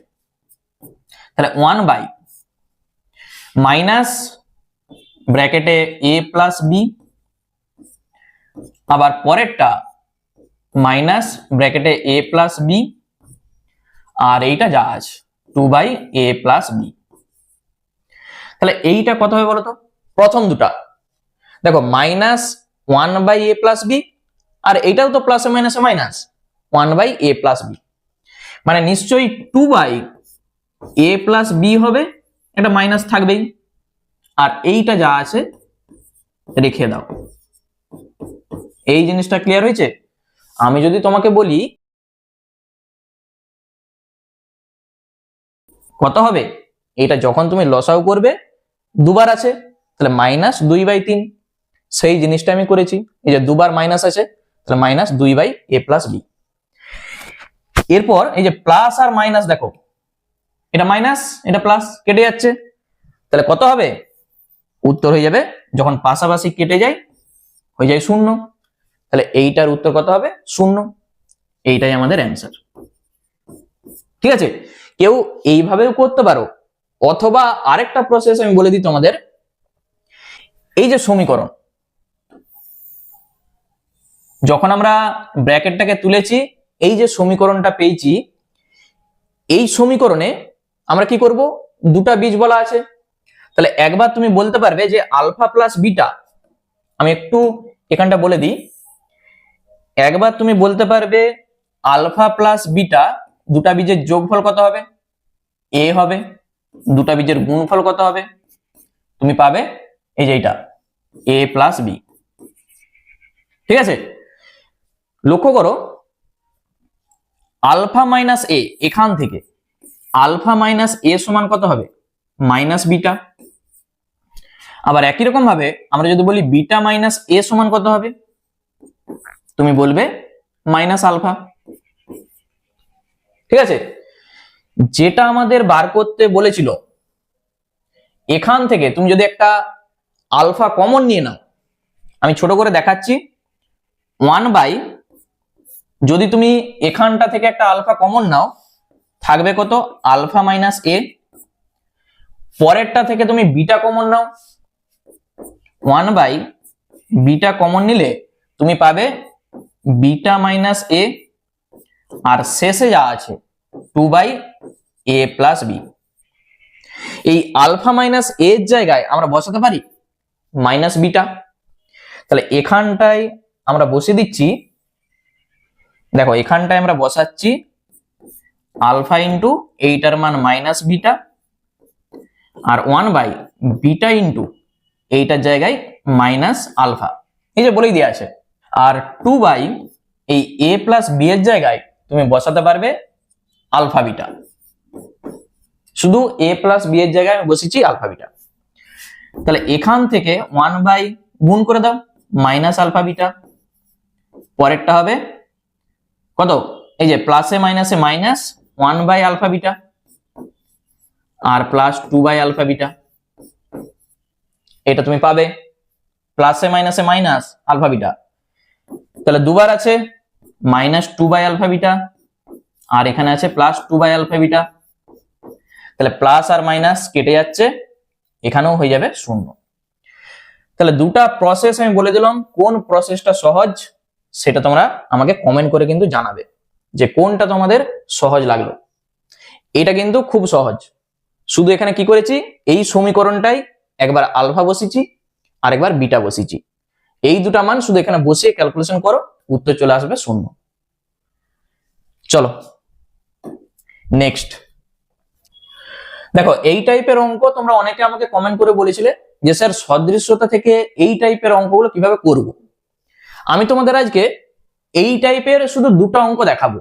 তাহলে 1 বাই মাইনাস ব্র্যাকেটে এ প্লাস বি, আবার পরেরটা মাইনাস ব্র্যাকেটে এ প্লাস বি, আর এইটা যা আছে 2 বাই এ প্লাস বি। তাহলে এইটা কত হবে বলতো? প্রথম দুটা দেখো minus 1 by A plus B, আর এইটাও তো প্লাসে মাইনাসে minus 1 by A plus B, মানে নিশ্চয়ই 2 বাই এ প্লাস বি হবে, এটা মাইনাস থাকবেই। আর এইটা যা আছে রেখে দাও। এই জিনিসটা ক্লিয়ার হয়েছে? আমি যদি তোমাকে বলি কত হবে, এটা যখন তুমি লসাগু করবে দুবার আছে, তাহলে মাইনাস 2/3, সেই জিনিসটা আমি করেছি। এই যে দুবার মাইনাস আছে, তাহলে minus 2 by A plus b. এরপর এই যে প্লাস আর মাইনাস, দেখো এটা মাইনাস এটা প্লাস কেটে যাচ্ছে, তাহলে কত হবে? উত্তর হয়ে যাবে, যখন পাশাপাশি কেটে যায় হয়ে যায় 0, তাহলে এইটার উত্তর কত হবে? 0। এইটাই আমাদের অ্যান্সার। ঠিক আছে, কেউ এইভাবেও করতে পারো, অথবা আরেকটা প্রসেস আমি বলে দিই তোমাদের। এই যে সমীকরণ, যখন আমরা ব্র্যাকেটটাকে তুলেছি, এই যে সমীকরণটা পেয়েছি, এই সমীকরণে আমরা কি করব? দুটা বীজ বলা আছে, তাহলে একবার তুমি বলতে পারবে যে আলফা প্লাস বিটা, আমি একটু এখানটা বলে দিই, একবার তুমি বলতে পারবে আলফা প্লাস বিটা দুটা বীজের যোগফল কত হবে? এ হবে। দুটা বীজের গুণফল কত হবে? তুমি পাবে এই যে এটা এ প্লাস বি। ঠিক আছে, লক্ষ্য করো আলফা মাইনাস এ, এখান থেকে আলফা মাইনাস এ সমান কত হবে? Minus beta. আবার একই রকম ভাবে আমরা যদি বলি বিটা মাইনাস এ সমান কত হবে, তুমি বলবে মাইনাস আলফা। ঠিক আছে, যেটা আমাদের বার করতে বলেছিল, এখান থেকে তুমি যদি একটা আলফা কমন নিয়ে নাও, আমি ছোট করে দেখাচ্ছি, 1 বাই, যদি তুমি এখানটা থেকে একটা আলফা কমন নাও, থাকবে কত? Alpha minus a. পরেরটা থেকে তুমি বিটা কমন নাও, 1 বাই বিটা কমন নিলে তুমি পাবে বিটা মাইনাস এ, আর শেষে যা আছে 2 বাই এ প্লাস বি। এই আলফা মাইনাস এর জায়গায় আমরা বসাতে পারি মাইনাস বিটা, তাহলে এখানটায় আমরা বসিয়ে দিচ্ছি, দেখো এখানটায় আমরা বসাচ্ছি আলফা ইন্টু এইটার মান মাইনাস বিটা, আর 1 বাই বিটা ইন্টু এইটার জায়গায় মাইনাস আলফা, এই যে বলেই দেওয়া আছে। আর 2 বাই এই এ প্লাস বি এর জায়গায় তুমি বসাতে পারবে আলফা বিটা, শুধু এ প্লাস বি এর জায়গায় আমি বসেছি আলফা বিটা। তাহলে এখান থেকে 1 বাই গুণ করে দাও, মাইনাস আলফা বিটা। পরেরটা হবে কত, এই যে প্লাসে মাইনাসে মাইনাস 1/আলফা বিটা আর প্লাস 2/আলফা বিটা। এটা তুমি পাবে প্লাসে মাইনাসে মাইনাস আলফা বিটা, তাহলে দুবার আছে মাইনাস 2/আলফা বিটা আর এখানে আছে প্লাস 2/আলফা বিটা। তাহলে প্লাস আর মাইনাস কেটে যাচ্ছে, এখানেও হয়ে যাবে 0। তাহলে দুটা প্রসেস আমি বলে দিলাম, কোন প্রসেসটা সহজ সেটা তোমরা আমাকে কমেন্ট করে কিন্তু জানাবে যে কোনটা তোমাদের সহজ লাগলো। এটা কিন্তু খুব সহজ, শুধু এখানে কি করেছি, এই সমীকরণটাই একবার আলফা বসিয়েছি আর একবার বিটা বসিয়েছি, এই দুটা মান শুধু এখানে বসিয়ে ক্যালকুলেশন করো, উত্তর চলে আসবে 0। চলো নেক্সট দেখো, এই টাইপের অঙ্ক তোমরা অনেকে আমাকে কমেন্ট করে বলেছিলে যে স্যার সদৃশ্যতা থেকে এই টাইপের অঙ্কগুলো কিভাবে করব। আমি তোমাদের আজকে এই টাইপের শুধু দুটো অঙ্ক দেখাবো।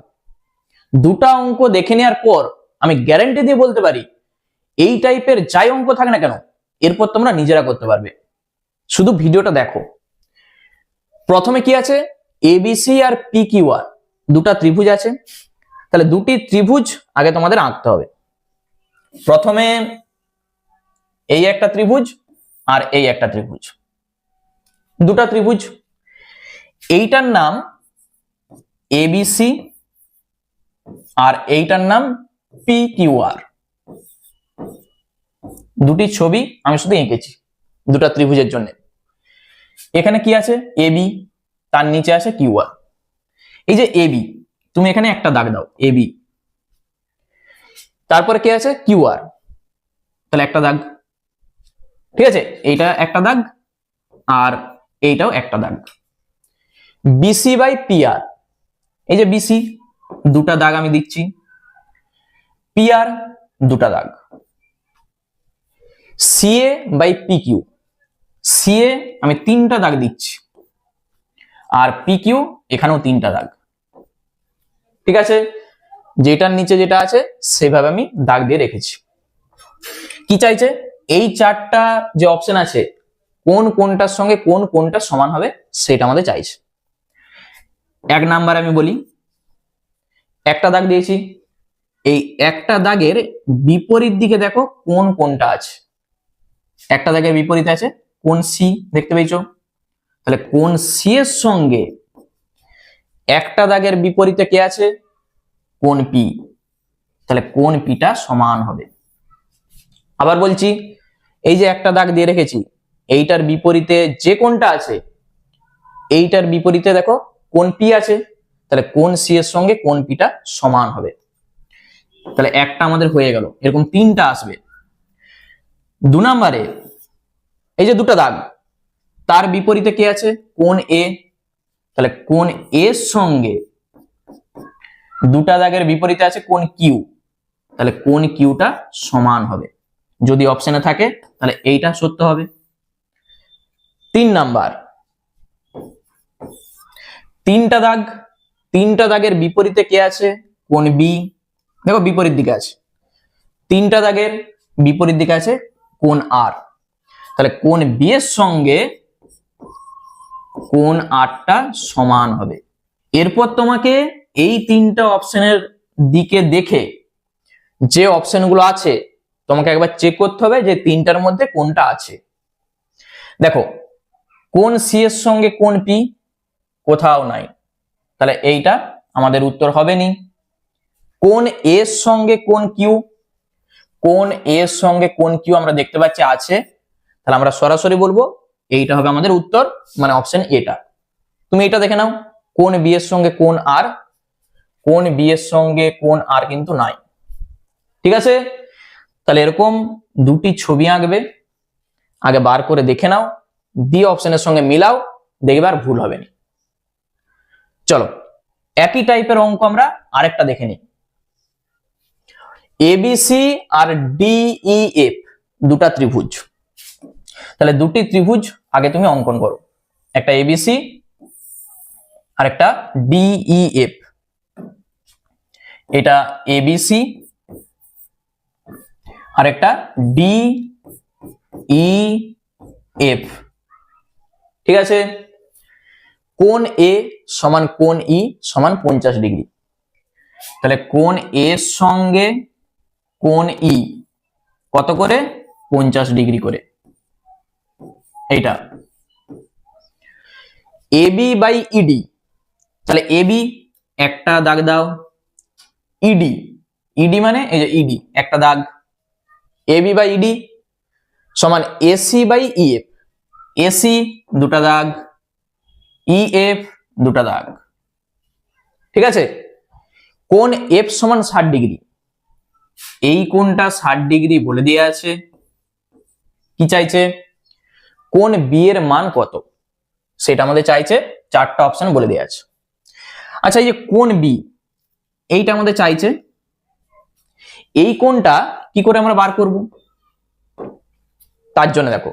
দুটো অঙ্ক দেখে নেওয়ার পর আমি গ্যারান্টি দিয়ে বলতে পারি এই টাইপের যাই অঙ্ক থাকে না কেন এরপর তোমরা নিজেরা করতে পারবে। শুধু ভিডিওটা দেখো। প্রথমে কি আছে, এবিসি আর পি কিউ আর দুটা ত্রিভুজ আছে। তাহলে দুটি ত্রিভুজ আগে তোমাদের আঁকতে হবে। প্রথমে এই একটা ত্রিভুজ আর এই একটা ত্রিভুজ, দুটা ত্রিভুজ। এইটার নাম এবিসি আর এইটার নাম পি কিউ আর। দুটি ছবি আমি শুধু এঁকেছি দুটা ত্রিভুজের জন্য। এখানে কি আছে, এবি, তার নিচে আছে কিউ আর। এই যে এবি, তুমি এখানে একটা দাগ দাও এবি, তারপরে কি আছে কিউ আর, তাহলে একটা দাগ, ঠিক আছে, এইটা একটা দাগ আর এইটাও একটা দাগ। বিসি বাই পি আর, এই যে বিসি দুটা দাগ আমি দিচ্ছি, পি আর দুটা দাগ। CA by P Q, CA আমি তিনটা দাগ দিচ্ছি আর পি কিউ এখানেও তিনটা দাগ। ঠিক আছে, যেটার নিচে যেটা আছে সেভাবে আমি দাগ দিয়ে রেখেছি। কি চাইছে, এই চারটা যে অপশন আছে কোন কোনটার সঙ্গে কোন কোনটা সমান হবে সেটা আমাদের চাইছে। এক নাম্বার আমি বলি, একটা দাগ দিয়েছি, এই একটা দাগের বিপরীত দিকে দেখো কোন কোনটা আছে। একটা দাগের বিপরীতে আছে কোন সি, দেখতে পেয়েছো, তাহলে কোন সি এর সঙ্গে একটা দাগের বিপরীতে কে আছে, কোন পি, তাহলে কোন পিটা সমান হবে। আবার বলছি, এই যে একটা দাগ দিয়ে রেখেছি, এইটার বিপরীতে যে কোনটা আছে এইটার বিপরীতে দেখো কোন পি আছে, তাহলে কোন সি এর সঙ্গে কোন পিটা সমান হবে। তাহলে একটা আমাদের হয়ে গেল, এরকম তিনটা আসবে। দু নম্বরে এই যে দুটো দাগ, তার বিপরীতে কে আছে, কোন এ, তাহলে কোন এর সঙ্গে দুটা দাগের বিপরীতে আছে কোন কিউ, তাহলে কোন কিউটা সমান হবে। যদি অপশনে থাকে তাহলে এইটা সত্য হবে। তিন নাম্বার, তিনটা দাগ, তিনটা দাগের বিপরীতে কে আছে, কোন বি, দেখো বিপরীত দিকে আছে, তিনটা দাগের বিপরীত দিকে আছে কোন আর, তাহলে কোন বি এর সঙ্গে কোন আরটা সমান হবে। এরপর তোমাকে এই তিনটা অপশনের দিকে দেখে যে অপশনগুলো আছে তোমাকে একবার চেক করতে হবে যে তিনটার মধ্যে কোনটা আছে। দেখো কোন সি এর সঙ্গে কোন পি, কোথাও নাই, তাহলে এইটা আমাদের উত্তর হবে নি। কোন এর সঙ্গে কোন কিউ, কোন এর সঙ্গে কোন কিউ আমরা দেখতে পাচ্ছি আছে, তাহলে আমরা সরাসরি বলবো এইটা হবে আমাদের উত্তর, মানে অপশন এটা। তুমি এটা দেখে নাও, কোন বি এর সঙ্গে কোন আর, কোন বি এর সঙ্গে কোন আর কিন্তু নাই। ঠিক আছে, তাহলে এরকম দুটি ছবি আঁকবে, আগে বার করে দেখে নাও, দিয়ে অপশনের সঙ্গে মিলাও, দেখবে আর ভুল হবে না। চলো একই টাইপের অঙ্ক আমরা আরেকটা দেখে নিই। এবিসি আর ডিইএফ দুটা ত্রিভুজ, তাহলে দুটি ত্রিভুজ আগে তুমি অঙ্কন করো, একটা এবিসি আর একটা ডিইএফ। এটা এবিসি আর একটা ডিইএফ। ঠিক আছে, কোণ এ সমান কোণ ই সমান 50 ডিগ্রি। তাহলে কোণ এ এর সঙ্গে কোণ ই কত করে? 50 ডিগ্রি করে। এইটা এবি বাই ইডি, তাহলে এবি একটা দাগ দাও, ইডি, ইডি মানে এই যে ইডি একটা দাগ, এবি বাই ইডি সমান এসি বাই ইএফ, এসি দুটা দাগ, ইএফ দুটা দাগ। ঠিক আছে, কোণ এফ সমান 60 ডিগ্রি, এই কোণটা 60 ডিগ্রি বলে দিয়ে আছে। কি চাইছে? কোণ বি এর মান কত সেটা আমাদের চাইছে, চারটা অপশন বলে দেওয়া আছে। আচ্ছা, এই যে কোণ বি এইটা আমাদের চাইছে, এই কোণটা কি করে আমরা বার করব? তার জন্য দেখো,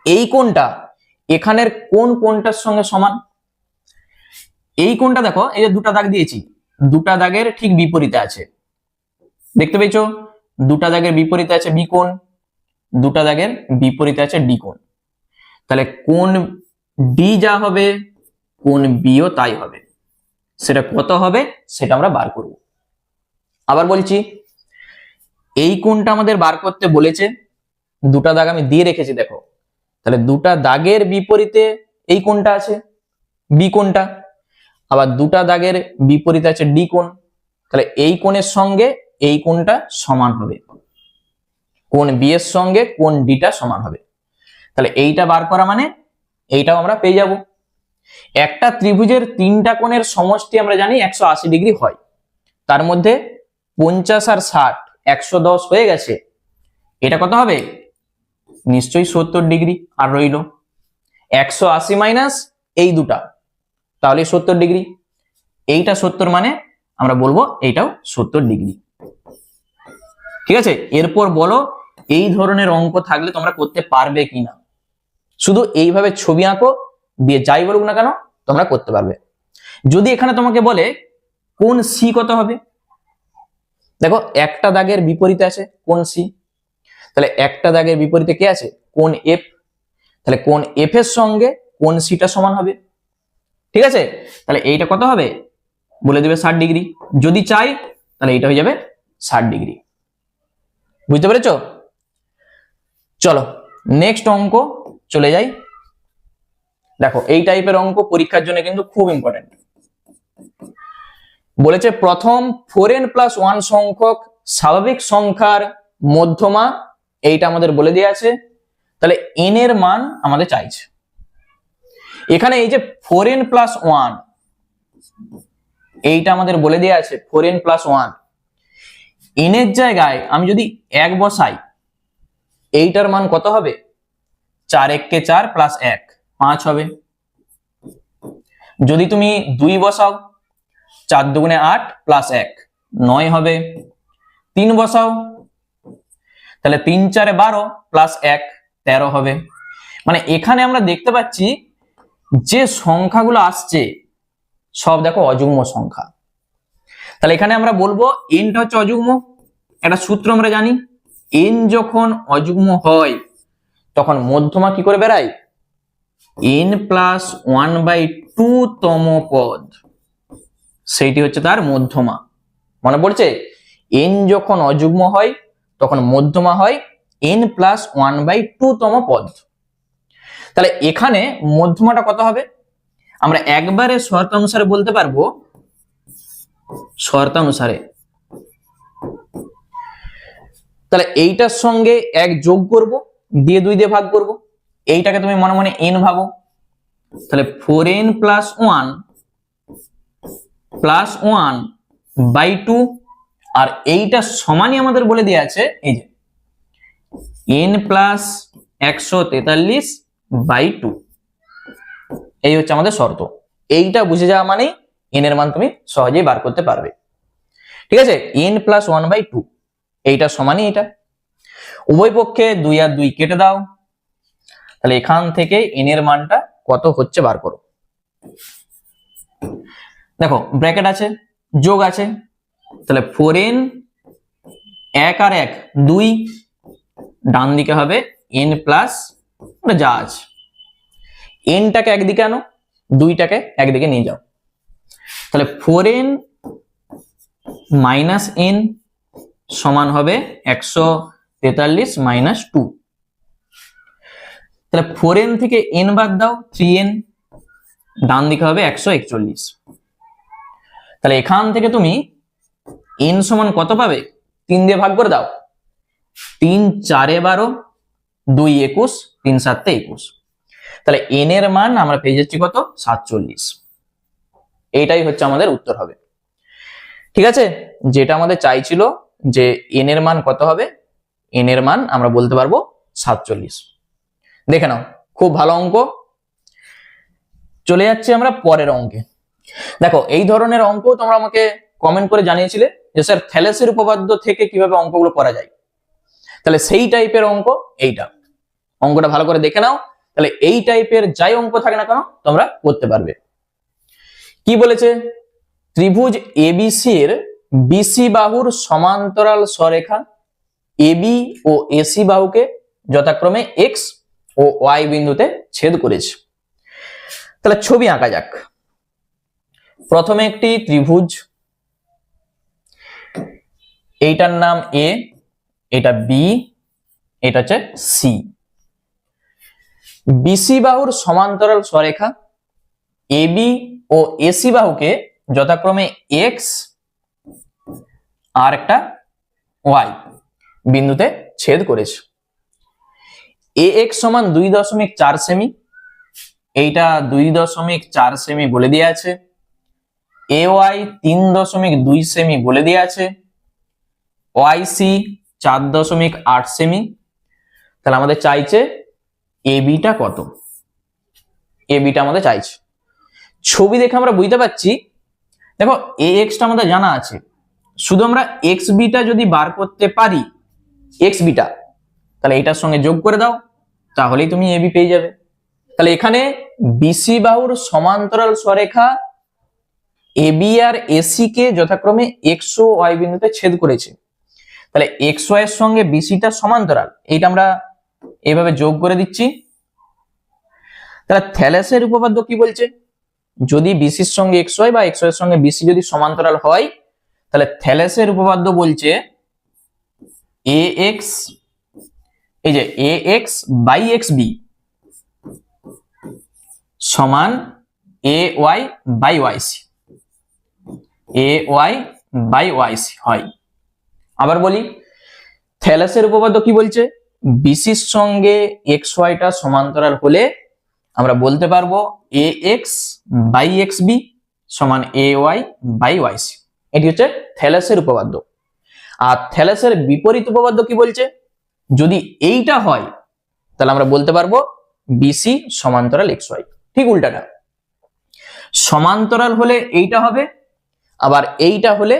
এই কোণটা এখানের কোন কোণটার সঙ্গে সমান? এই কোণটা দেখো, এই যে দুটা দাগ দিয়েছি, দুটা দাগের ঠিক বিপরীতে আছে, দেখতে পেয়েছো? দুটা দাগের বিপরীতে আছে বি কোণ, দুটা দাগের বিপরীতে আছে ডি কোণ। তাহলে কোণ ডি যা হবে কোণ বিও তাই হবে। সেটা কত হবে সেটা আমরা বার করব। আবার বলছি, এই কোণটা আমাদের বার করতে বলেছে, দুটা দাগ আমি দিয়ে রেখেছি দেখো, তাহলে দুটা দাগের বিপরীতে এই কোণটা আছে বি কোণটা, আবার দুটা দাগের বিপরীতে আছে ডি কোণ, তাহলে এই কোণের সঙ্গে এই কোণটা সমান হবে, কোণ বি এর সঙ্গে কোণ ডিটা সমান হবে। তাহলে এইটা বার করা মানে এইটাও আমরা পেয়ে যাব। একটা ত্রিভুজের তিনটা কোণের সমষ্টি আমরা জানি 180 ডিগ্রি হয়, তার মধ্যে 50 আর 60 110 হয়ে গেছে, এটা কত হবে? নিশ্চয়ই 70 ডিগ্রি। আর রইল 180 মাইনাস এই দুটা, তাহলে 70 ডিগ্রি। এইটা 70 মানে আমরা বলবো এইটাও 70 ডিগ্রি। ঠিক আছে, এরপর বলো এই ধরনের অঙ্ক থাকলে তোমরা করতে পারবে কিনা। শুধু এইভাবে ছবি আঁকো, দিয়ে যাই বলুক না কেন তোমরা করতে পারবে। যদি এখানে তোমাকে বলে কোণ সি কত হবে, দেখো একটা দাগের বিপরীতে আছে কোণ সি, তাহলে একটা দাগের বিপরীতে কে আছে? কোণ এফ, তাহলে কোণ এফ এর সঙ্গে কোণ সিটা সমান হবে। ঠিক আছে, তাহলে এইটা কত হবে বলে দেবে 60 ডিগ্রি। যদি চাই তাহলে এইটা হয়ে যাবে 60 ডিগ্রি। বুঝতে পেরেছো? চলো নেক্সট অঙ্ক চলে যাই। দেখো এই টাইপের অঙ্ক পরীক্ষার জন্য কিন্তু খুব ইম্পর্টেন্ট। বলেছে প্রথম 4n+1 সংখ্যক স্বাভাবিক সংখ্যার মধ্যমা, এইটা আমাদের বলে দেওয়া আছে। তাহলে n এর মান আমাদের চাইছে। এখানে এই যে 4n+1 এইটা আমাদের বলে দেওয়া আছে, 4n+1 n এর জায়গায় আমি যদি 1 বসাই, এইটার মান কত হবে? 4 × 4 + 1 5 হবে। যদি তুমি 2 বসাও, 4 × 2 = 8 + 1 9 হবে। 3 বসাও, তাহলে 3 × 4 = 12 + 1 13 হবে। মানে এখানে আমরা দেখতে পাচ্ছি যে সংখ্যাগুলো আসছে সব দেখো অযুগ্ম সংখ্যা। তাহলে এখানে আমরা বলবো এনটা হচ্ছে অযুগ্ম। একটা সূত্র আমরা জানি, এন যখন অযুগ্ম হয় তখন মধ্যমা কি করে বেরায়? n+1/2 তম পদ, সেইটি হচ্ছে তার মধ্যমা। মনে পড়ছে? n যখন অযুগ্ম হয় তখন মধ্যমা হয় n+1/2 তম পদ। তাহলে এখানে মধ্যমাটা কত হবে? আমরা একবারে শর্তানুসারে বলতে পারবো, শর্তানুসারে। তাহলে এইটার সঙ্গে 1 যোগ করব, দিয়ে 2 দিয়ে ভাগ করব। এইটাকে তুমি মনে মনে n ভাবো, তাহলে 4n+1 আর এইটা সমানই আমাদের বলে দেওয়া আছে এই যে n+143/2। এই হচ্ছে আমাদের শর্ত। এইটা বুঝে যাওয়া মানে n এর মান তুমি সহজেই বার করতে পারবে। ঠিক আছে, n+1/2 এইটা সমানই এটা। উভয় পক্ষে 2 আর 2 কেটে দাও, তাহলে এখান থেকে n এর মানটা কত হচ্ছে বার করো। দেখো ব্র্যাকেট আছে, যোগ আছে, তাহলে 4n 1 আর 1 2, ডান দিকে হবে n+ যা আছে এনটাকে একদিকে আনো, 2টাকে একদিকে নিয়ে যাও, তাহলে 4n মাইনাস এন সমান হবে 143 মাইনাস 2। তাহলে 4n থেকে n বাদ দাও, 3n, ডান দিকে হবে 141। তাহলে এখান থেকে তুমি n সমান কত পাবে? 3 দিয়ে ভাগ করে দাও, 3 4 12, 2 21, 3 7 21। তাহলে n এর মান আমরা পেয়ে যাচ্ছি কত? 47। এইটাই হচ্ছে আমাদের উত্তর হবে। ঠিক আছে, যেটা আমাদের চাইছিল যে n এর মান কত হবে, n এর মান আমরা বলতে পারবো 47। দেখে নাও, খুব ভালো অঙ্ক। চলে যাচ্ছে আমরা পরের অঙ্কে। দেখো, এই ধরনের অঙ্ক তোমরা আমাকে কমেন্ট করে জানিয়েছিলে যে স্যার থ্যালেসের উপপাদ্য থেকে কিভাবে অঙ্কগুলো করা যায়। তাহলে সেই টাইপের অঙ্ক এইটা, অঙ্কটা ভালো করে দেখে নাও। তাহলে এই টাইপের যাই অঙ্ক থাকে না কেন তোমরা করতে পারবে। কি বলেছে? ত্রিভুজ এবিসি এর বিসি বাহুর সমান্তরাল সরেখা এবি ও এসি বাহুকে যথাক্রমে এক্স ও ওয়াই বিন্দুতে ছেদ করেছে। তাহলে ছবি আঁকা যাক। প্রথমে একটি ত্রিভুজ, এইটার নাম এ, এটা বি, এটা হচ্ছে সি। বিসি বাহুর সমান্তরাল সরেখা এবি ও এসি বাহুকে যথাক্রমে এক্স আর একটা ওয়াই বিন্দুতে ছেদ করেছে। এ এক্স সমান 2.4 সেমি, এইটা 2.4 সেমি বলে দেওয়া আছে। এ ওয়াই 3.2 সেমি বলে দেওয়া আছে। ওয়াই সি 4.8 সেমি। তাহলে আমাদের চাইছে এ বিটা কত? এ বিটা আমাদের চাইছে। ছবি দেখে আমরা বুঝতে পারছি, দেখো এ এক্সটা আমাদের জানা আছে, শুধু আমরা এক্স বিটা যদি বার করতে পারি, এক্স বিটা, তাহলে এটার সঙ্গে যোগ করে দাও, তাহলেই তুমি এবি পেয়ে যাবে। তাহলে এখানে বিসি বাহুর সমান্তরাল সরেখা এবি আর এসি কে যথাক্রমে এক্স ও ওয়াই বিন্দুতে ছেদ করেছে। তাহলে এক্স ওয়াই এর সঙ্গে বিসিটা সমান্তরাল, এইটা আমরা এইভাবে যোগ করে দিচ্ছি। তাহলে থ্যালেসের উপপাদ্য কি বলছে? যদি বিসির সঙ্গে এক্স ওয়াই বা এক্স ওয়াই এর সঙ্গে বিসি যদি সমান্তরাল হয়, তাহলে থ্যালেসের উপপাদ্য বলছে এ এক্স, এই যে A X by X B সমান A Y by Y C, A Y by Y C হয়। আবার বলি, থ্যালেসের উপপাদ্য কি বলছে? বিসির সঙ্গে এক্স ওয়াইটা সমান্তরাল হলে আমরা বলতে পারবো এ এক্স বাই এক্স বি সমান A Y by Y C. এটি হচ্ছে থ্যালেসের উপপাদ্য। আর থ্যালেসের বিপরীত উপপাদ্য কি বলছে? যদি এইটা হয় তাহলে আমরা বলতে পারবো বিসি সমান্তরাল এক্স ওয়াই। ঠিক উল্টাটা, সমান্তরাল হলে এইটা হবে, আবার এইটা হলে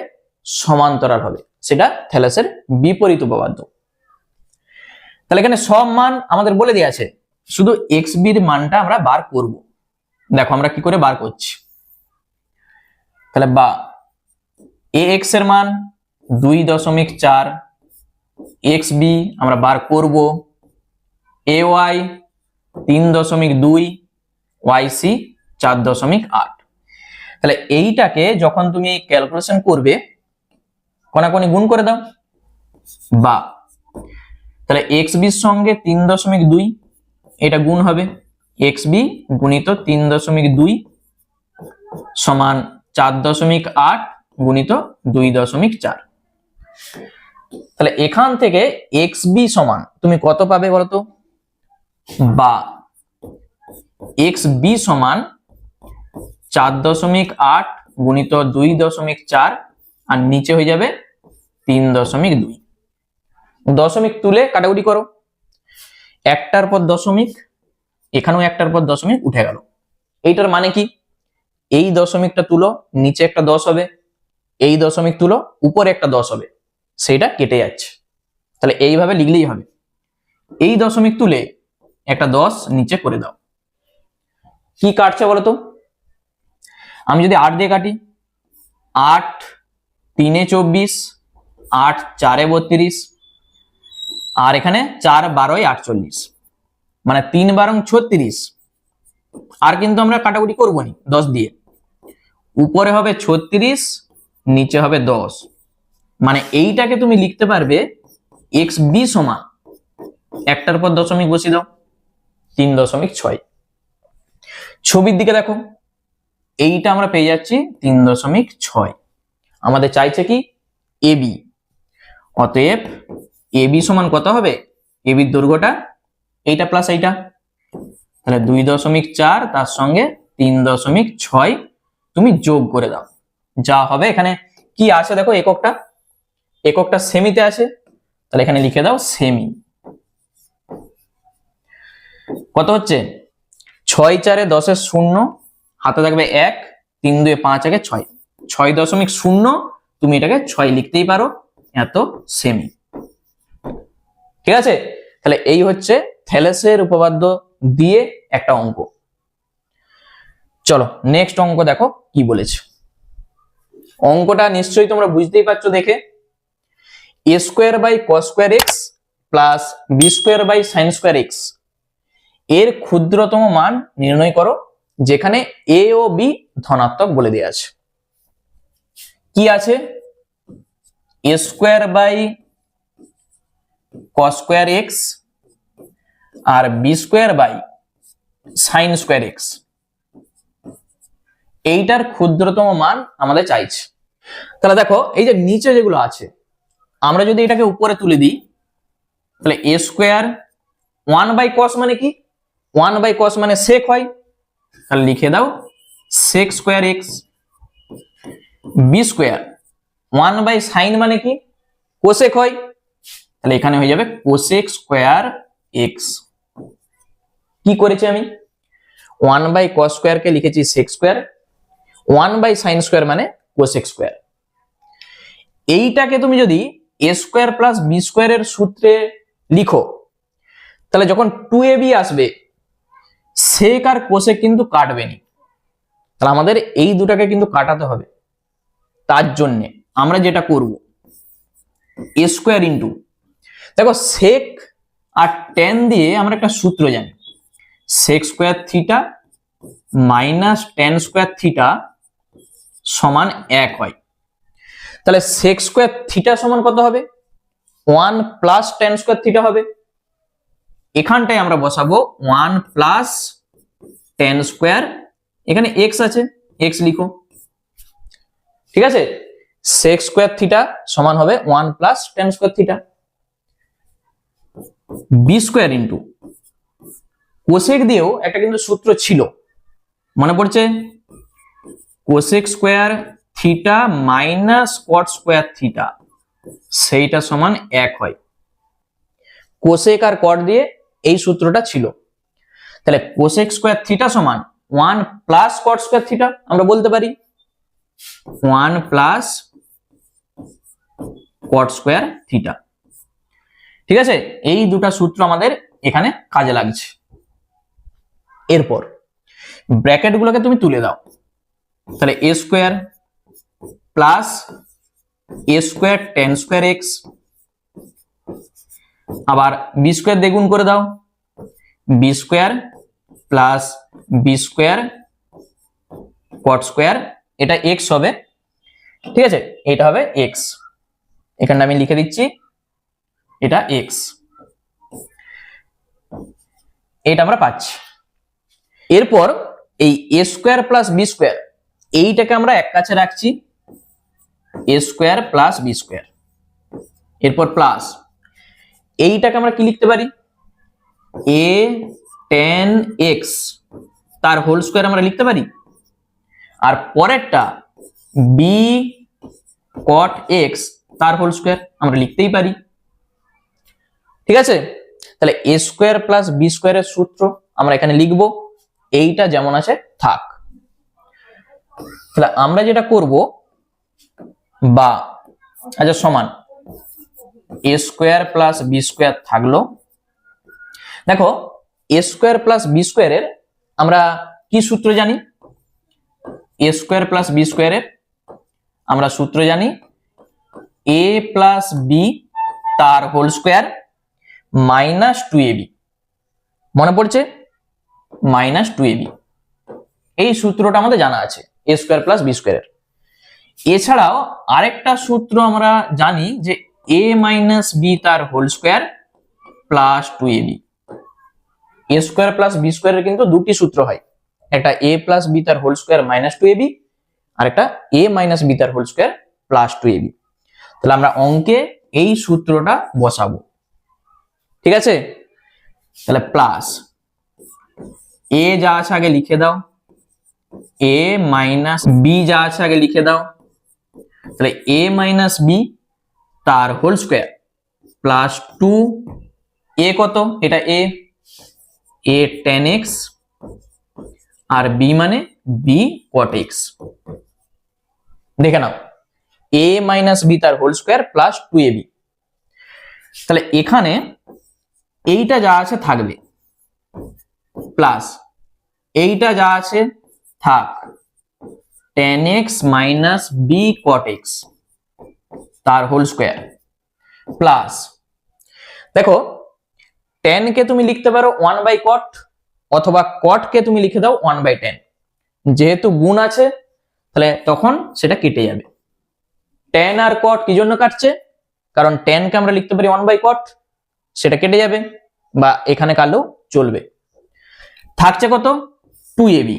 সমান্তরাল হবে, সেটা থ্যালেসের বিপরীত উপপাদ্য। তাহলে এখানে সব মান আমাদের বলে দেওয়া আছে, শুধু এক্স বির মানটা আমরা বার করব। দেখো আমরা কি করে বার করছি। তাহলে বা এ এক্স এর মান 2.4, এক্স বি আমরা বার করব, এ ওয়াই 3.2, ওয়াই সি 4.8। তাহলে এইটাকে যখন তুমি ক্যালকুলেশন করবে, কোনাকুনি গুণ করে দাও, বা তাহলে এক্স বির সঙ্গে 3.2 এটা গুণ হবে, এক্স বি গুণিত 3.2 সমান 4.8 গুণিত 2.4। তাহলে এখান থেকে এক্স বি সমান তুমি কত পাবে বলতো? বা এক্স বি সমান 4.8 গুণিত 2.4 আর নিচে হয়ে যাবে 3.2। দশমিক তুলে কাটাকুটি করো, একটার পর দশমিক, এখানেও একটার পর দশমিক উঠে গেল। এইটার মানে কি? এই দশমিকটা তুলো, নিচে একটা 10 হবে, এই দশমিক তুলো, উপরে একটা 10 হবে, সেইটা কেটে যাচ্ছে। তাহলে এইভাবে লিখলেই হবে, এই দশমিক তুলে একটা 10 নিচে করে দাও। কি কাটছে বলতো? আমি যদি 8 দিয়ে কাটি, 8 3 24, 8 4 32, আর এখানে 4 12 48, মানে 3 12 36, আর কিন্তু আমরা কাটাকুটি করবো নি 10 দিয়ে। উপরে হবে 36, নিচে হবে 10, মানে এইটাকে তুমি লিখতে পারবে xb সমান, একটার পর দশমিক বসিয়ে দাও, 3.6। ছবির দিকে দেখো, এইটা আমরা পেয়ে যাচ্ছি 3.6। আমাদের চাইছে কি ab, অতএব ab সমান কত হবে, ab এর দৈর্ঘ্যটা এইটা প্লাস এইটা, তাহলে 2.4 তার সঙ্গে 3.6 তুমি যোগ করে দাও, যা হবে এখানে কি আছে দেখো, এককটা সেমিতে আছে, তাহলে এখানে লিখে দাও সেমি। কত হচ্ছে 6 4 10 0, হাতে থাকবে 1, 3 2 5 1 6, 6.0 তুমি এটাকে 6 লিখতেই পারো, এত সেমি। ঠিক আছে, তাহলে এই হচ্ছে থ্যালেসের উপপাদ্য দিয়ে একটা অঙ্ক। চলো নেক্সট অঙ্ক দেখো কি বলেছে। অঙ্কটা নিশ্চয়ই তোমরা বুঝতেই পারছো দেখে, a square by cos square x plus B square by sine square x এর ক্ষুদ্রতম মান নির্ণয় করো, যেখানে a ও b ধনাত্মক বলে দেওয়া আছে। কি আছে, a square by cos square x আর b square by sine square x, এইটার ক্ষুদ্রতম মান আমাদের চাইছে। তাহলে দেখো এই যে নিচে যেগুলো আছে, আমরা যদি এটাকে উপরে তুলে দিই, তাহলে a স্কোয়ার 1 বাই cos মানে কি, 1 বাই cos মানে sec হয়, তাহলে লিখে দাও sec square x. B square 1 by sine মানে কি, কোসেক হয়, তাহলে এখানে হয়ে যাবে কোসেক স্কোয়ার এক্স। কি করেছি আমি, 1 বাই cos স্কোয়ার কে লিখেছি sec square, 1 by sine square মানে কোসেক স্কোয়ার। এইটাকে তুমি যদি a স্কোয়ার প্লাস বি স্কোয়ারের সূত্রে লিখো, তাহলে যখন 2ab আসবে, sec আর কোসেক কিন্তু কাটবে না, তাহলে আমাদের এই দুটাকে কিন্তু কাটাতে হবে। তার জন্য আমরা যেটা করব, a স্কোয়ার ইন্টু, দেখো sec আর tan দিয়ে আমরা একটা সূত্র জানি, sec square theta minus tan square theta সমান 1 হয়। তাহলে sec স্কোয়ার থিটা সমান কত হবে, 1 প্লাস tan স্কোয়ার থিটা হবে। এখানটায় আমরা বসাবো 1 প্লাস tan স্কোয়ার, এখানে x আছে, x লিখো। ঠিক আছে, sec স্কোয়ার থিটা সমান হবে 1 plus tan square theta. B square into cosec দিয়েও একটা কিন্তু সূত্র ছিল, মনে পড়ছে, cosec square theta minus cot square theta, সেইটা সমান 1 হয়। কোসেক আর কট দিয়ে এই সূত্রটা ছিল, তাহলে কোসেক স্কোয়ার থিটা সমান 1 প্লাস কট স্কোয়ার থিটা, আমরা বলতে পারি 1 প্লাস কট স্কোয়ার থিটা। ঠিক আছে, এই দুটা সূত্র আমাদের এখানে কাজে লাগছে। এরপর ব্র্যাকেট গুলোকে তুমি তুলে দাও, তাহলে a square plus a square tan square x, আবার বি স্কোয়ার দ্বিগুণ করে দাও, b square plus B square cot square, এটা এক্স হবে। ঠিক আছে, এটা হবে এক্স, এখানে আমি লিখে দিচ্ছি এটা এক্স, এটা আমরা পাচ্ছি। এরপর এই a square plus B square, এইটাকে আমরা এক কাছে রাখছি, a square plus B square. এরপর প্লাস এইটাকে আমরা কি লিখতে পারি, a tan x তার হোল স্কোয়ার আমরা লিখতে পারি, আর পরেরটা b cot x তার হোল স্কোয়ার আমরা লিখতেই পারি। ঠিক আছে, তাহলে a স্কোয়ার প্লাস বি স্কোয়ারের সূত্র আমরা এখানে লিখবো, এইটা যেমন আছে থাক। তাহলে আমরা যেটা করব, বা আচ্ছা সমান a square plus B square থাকলো। দেখো a স্কোয়ার প্লাস বি স্কোয়ারের আমরা কি সূত্র জানি, a স্কোয়ার প্লাস বি স্কোয়ারের আমরা সূত্র জানি a প্লাস বি তার হোল স্কোয়ার মাইনাস 2ab, মনে পড়ছে, মাইনাস 2ab। এই সূত্রটা আমাদের জানা আছে এ স্কোয়ার প্লাস বি স্কোয়ারের। এছাড়াও আরেকটা সূত্র আমরা জানি যে এ মাইনাস বি তার হোল স্কোয়ার প্লাস 2ab। এ স্কোয়ার প্লাস বি স্কোয়ারের কিন্তু দুটি সূত্র হয়, একটা এ প্লাস বি তার হোল স্কোয়ার মাইনাস 2ab, আর একটা এ মাইনাস বি তার হোল স্কোয়ার প্লাস 2ab। তাহলে আমরা অঙ্কে এই সূত্রটা বসাবো, ঠিক আছে? তাহলে প্লাস এ যা আছে আগে লিখে দাও, এ মাইনাস বি যা আছে আগে লিখে দাও, তাহলে এ মাইনাস বি তার হোল স্কোয়ার প্লাস 2 এ কত, এটা এ tan x আর বি মানে বি cot x। দেখে নাও এ মাইনাস বি তার হোল স্কোয়ার প্লাস 2ab। তাহলে এখানে এইটা যা আছে থাকবে প্লাস এইটা যা আছে থাক tan x minus b cot x তার হোল স্কোয়ার প্লাস, দেখো tan কে তুমি লিখতে পারো 1/cot অথবা cot কে তুমি লিখে দাও 1/tan। যেহেতু গুণ আছে তাহলে তখন সেটা কেটে যাবে। tan আর cot কি জন্য কাটছে, কারণ tan কে আমরা লিখতে পারি 1/cot, সেটা কেটে যাবে বা এখানে কাটলেও চলবে। থাকছে কত 2ab,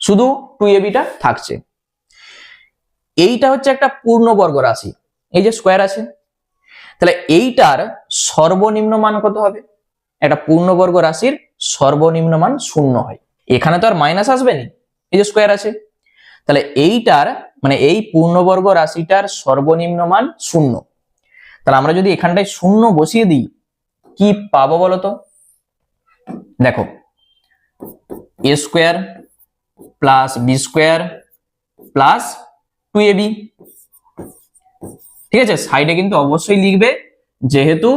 শুধু 2ab টা থাকছে। এইটা হচ্ছে একটা পূর্ণবর্গ রাশি, এই যে স্কোয়ার আছে, তাহলে এইটার সর্বনিম্ন মান কত হবে? একটা পূর্ণবর্গ রাশির সর্বনিম্ন মান 0 হয়। এখানে তো আর মাইনাস আসবে না, এই যে স্কোয়ার আছে, তাহলে এইটার মানে এই পূর্ণবর্গ রাশিটার সর্বনিম্ন মান 0। তাহলে আমরা যদি এখানটায় 0 বসিয়ে দিই কি পাবো বলতো? দেখো A square plus B square plus 2ab। ঠিক আছে, সাইডে কিন্তু অবশ্যই লিখবে যেহেতু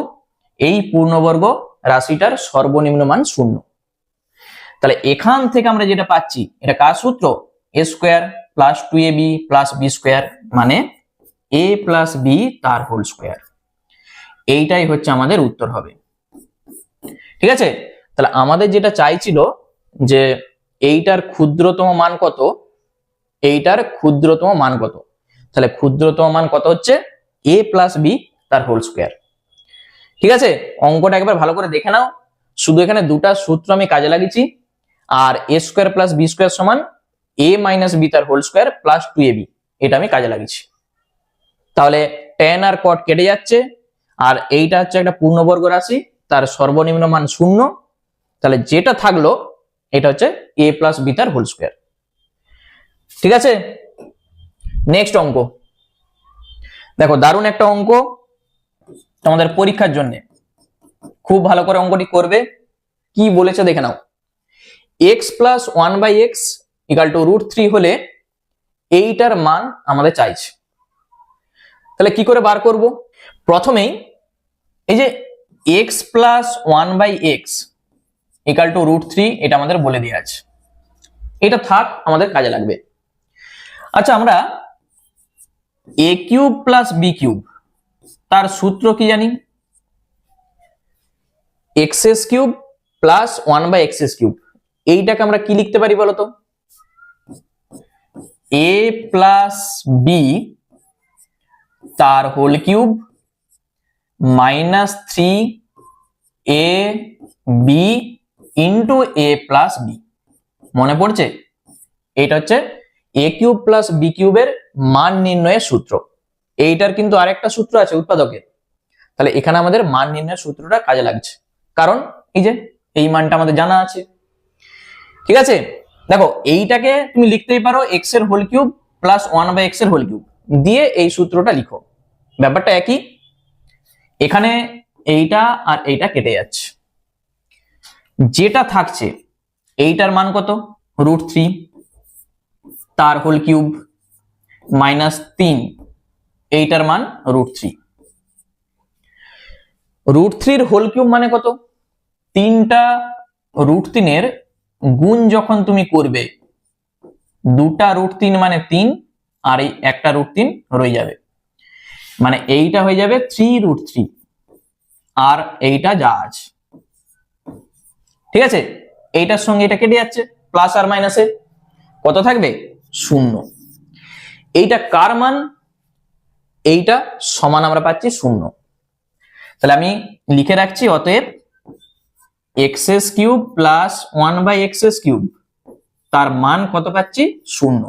এই পূর্ণবর্গ রাশিটার সর্বনিম্ন মান 0। তাহলে এখান থেকে আমরা যেটা পাচ্ছি এটা কার সূত্র? A square plus 2ab plus B square মানে এ প্লাস বি তার হোল স্কোয়ার। এইটাই হচ্ছে আমাদের উত্তর হবে। ঠিক আছে, তাহলে আমাদের যেটা চাইছিল যে এইটার ক্ষুদ্রতম মান কত, এইটার ক্ষুদ্রতম মান কত, তাহলে ক্ষুদ্রতম মান কত হচ্ছে এ প্লাস বি তার হোল স্কোয়ার। ঠিক আছে, অঙ্কটা একবার ভালো করে দেখে নাও, শুধু এখানে দুটা সূত্র আমি কাজে লাগিয়েছি, আর এ স্কোয়ার প্লাস বি স্কোয়ার সমান এ মাইনাস বি তার হোল স্কোয়ার প্লাস 2ab, এটা আমি কাজে লাগিয়েছি। তাহলে tan আর cot কেটে যাচ্ছে, আর এইটা হচ্ছে একটা পূর্ণবর্গ রাশি, তার সর্বনিম্ন মান 0, তাহলে যেটা থাকলো এটা হচ্ছে এ প্লাস বি তার হোল স্কোয়ার। ঠিক আছে, নেক্সট অঙ্ক দেখো, দারুণ একটা অঙ্ক তোমাদের পরীক্ষার জন্য, খুব ভালো করে অঙ্কটি করবে। কি বলেছে দেখে নাও, x plus 1/x equal to √3 হলে এইটার মান আমাদের চাইছে। তাহলে কি করে বার করব? প্রথমেই এই যে x plus 1/x equal to √3 এটা আমাদের বলে দেওয়া আছে, এটা থাক, আমাদের কাজে লাগবে। আচ্ছা, আমরা a cube plus b cube তার সূত্র কি জানি? X cube plus 1/x cube. এইটাকে আমরা কি লিখতে পারি বলতো? a প্লাস বি তার whole cube minus 3ab into a plus b. মনে পড়ছে? এটা হচ্ছে a কিউব প্লাস বি কিউবের মান নির্ণয়ের সূত্র। এইটার কিন্তু আরেকটা সূত্র আছে উৎপাদকের, তাহলে এখানে আমাদের মান নির্ণয়ের সূত্রটা কাজে লাগছে, কারণ এই যে এই মানটা আমাদের জানা আছে। ঠিক আছে, দেখো এইটাকে তুমি লিখতেই পারো x এর হোল কিউব প্লাস 1/x এর হোল কিউব দিয়ে এই সূত্রটা লিখো, ব্যাপারটা একই। এখানে এইটা আর এইটা কেটে যাচ্ছে, যেটা থাকছে এইটার মান কত? √3 তার হোল কিউব মাইনাস 3, এইটার মান √3। √3 হোল কিউব মানে কত? 3টা √3 এর গুণ যখন তুমি করবে, 2টা √3 মানে 3, আর এই একটা √3 রয়ে যাবে, মানে এইটা হয়ে যাবে 3√3, আর এইটা যা আছে। ঠিক আছে, এইটার সঙ্গে এটা কেটে যাচ্ছে, প্লাস আর মাইনাসে কত থাকবে? 0। এইটা কার মান? এইটা সমান আমরা পাচ্ছি 0। তাহলে আমি লিখে রাখছি, অতএব এক্স কিউব প্লাস 1/x³ তার মান কত পাচ্ছি? 0।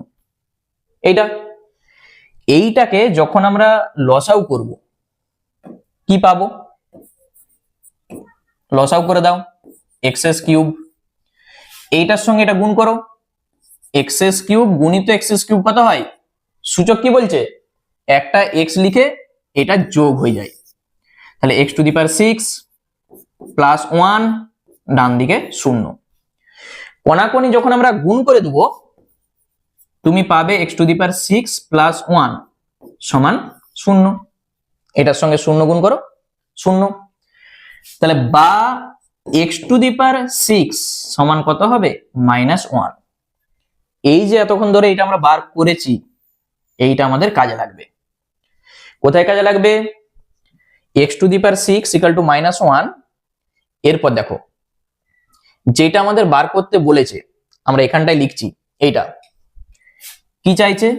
এইটাকে যখন আমরা লসাউ করব কি পাবো? লসাউ করে দাও, x³ এইটার সঙ্গে এটা গুণ করো, x³ গুণিত x³ কত হয়? সূচক কি বলছে? একটা x লিখে এটা যোগ হয়ে যায়, তাহলে x⁶ প্লাস 1 ডান দিকে 0। কোনাকুনি যখন আমরা গুণ করে দেব তুমি পাবে x⁶ প্লাস 1 সমান 0। এটার সঙ্গে 0 গুণ করো 0। তাহলে বা x⁶ সমান কত হবে? -1। এই যে এতক্ষণ ধরে এটা আমরা বার করেছি, এইটা আমাদের কাজে লাগবে। কোথায় কাজে লাগবে? x⁶ = -1। এরপর দেখো যেটা আমাদের বার করতে বলেছে আমরা এখানটায় লিখছি, এইটা কি চাইছে?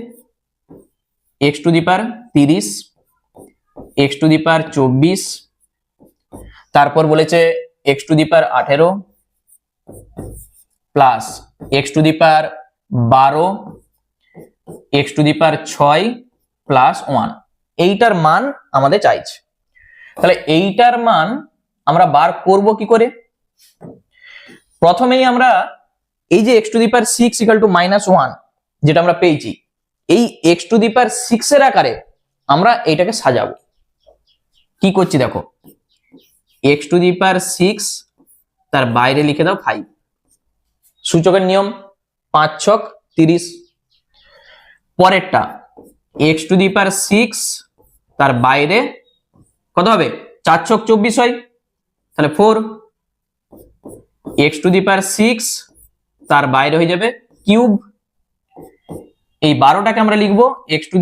x⁻30, x⁻24, তারপর বলেছে x⁻18 plus x⁻12, x⁻6 plus 1। এইটার মান আমাদের চাইছে। তাহলে এইটার মান আমরা বার করব কি করে? প্রথমেই আমরা এই যে x⁶ = -1 যেটা আমরা পেয়েছি, এই x⁶ এর আকারে আমরা এইটাকে সাজাবো। কি করছি দেখো, x⁶ তার বাইরে লিখে দাও 5, সূচকের নিয়ম 5 ছক 30। পরেরটা x⁶ তার বাইরে কত হবে? 4 ছক 24 হয়, তাহলে 4। x⁶ তার বাইরে হয়ে যাবে কিউব। এই 12টাকে আমরা লিখবো x⁶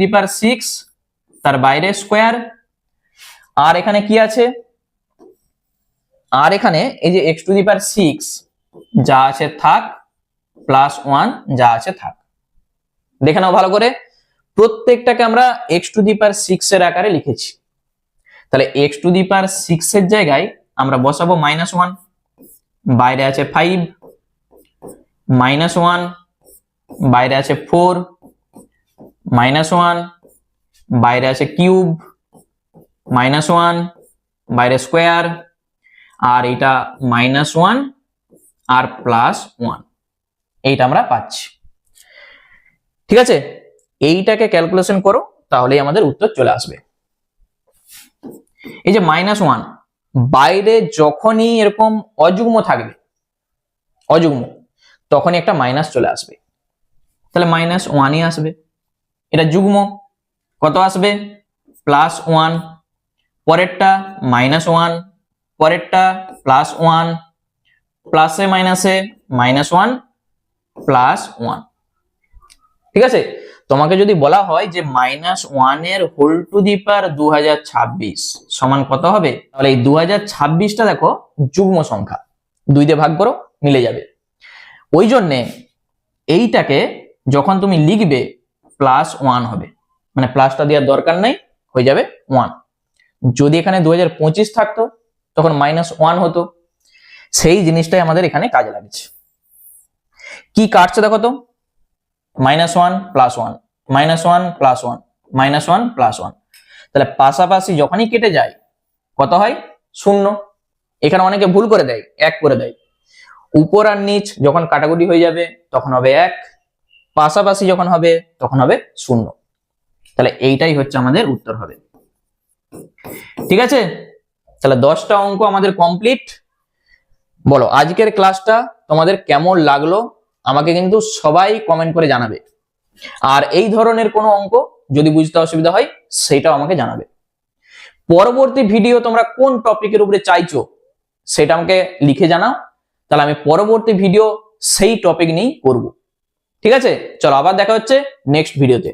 তার বাইরে স্কোয়ার। আর এখানে কি আছে? আর এখানে এই যে x⁶ যা আছে থাক, প্লাস 1 যা আছে থাক। দেখে নাও ভালো করে, প্রত্যেকটাকে আমরা x⁶ এর আকারে লিখেছি। তাহলে x⁶ এর জায়গায় আমরা বসাবো -1, বাইরে আছে 5, -1 বাইরে আছে 4, -1 বাইরে আছে কিউব, -1 বাইরে স্কোয়ার, আর এটা -1 আর +1, এইটা আমরা পাচ্ছি। ঠিক আছে, এইটাকে ক্যালকুলেশন করো, তাহলেই আমাদের উত্তর চলে আসবে। এই যে -1 বাইরে যখনই এরকম অযুগ্ম থাকবে, অযুগ্ম, তখনই একটা মাইনাস চলে আসবে, তাহলে -1ই আসবে। এটা যুগ্ম, কত আসবে? +1। পরেরটা -1, পরেরটা +1, প্লাসে মাইনাসে -1 +1। ঠিক আছে, তোমাকে যদি বলা হয় যে -1 এর হোল টু দি পাওয়ার 2026 সমান কত হবে, তাহলে এই 2026টা দেখো যুগ্ম সংখ্যা, 2 দিয়ে ভাগ করো মিলে যাবে। ওই জন্যে এইটাকে যখন তুমি লিখবে +1 হবে, মানে প্লাসটা দেওয়ার দরকার নাই, হয়ে যাবে 1। যদি এখানে 2025 থাকতো তখন -1 হতো। সেই জিনিসটাই আমাদের এখানে কাজে লাগছে। কি কাটছে দেখো তো, -1 +1, -1 +1, -1 +1। তাহলে পাশাপাশি যখনই কেটে যায় কত হয়? 0। এখানে অনেকে ভুল করে দেয়, 1 করে দেয়। উপর আর নিচ যখন কাটাকুটি হয়ে যাবে তখন হবে 1, পাশাপাশি যখন হবে তখন হবে 0। তাহলে এইটাই হচ্ছে আমাদের উত্তর হবে। ঠিক আছে, তাহলে 10টা অঙ্ক আমাদের কমপ্লিট। বলো আজকের ক্লাসটা তোমাদের কেমন লাগলো আমাকে কিন্তু সবাই কমেন্ট করে জানাবে। আর এই ধরনের কোনো অঙ্ক যদি বুঝতে অসুবিধা হয় সেটাও আমাকে জানাবে। পরবর্তী ভিডিও তোমরা কোন টপিকের উপরে চাইছো সেটা আমাকে লিখে জানাও, তাহলে আমি পরবর্তী ভিডিও সেই টপিক নিয়েই করব। ঠিক আছে, চলো আবার দেখা হচ্ছে নেক্সট ভিডিওতে।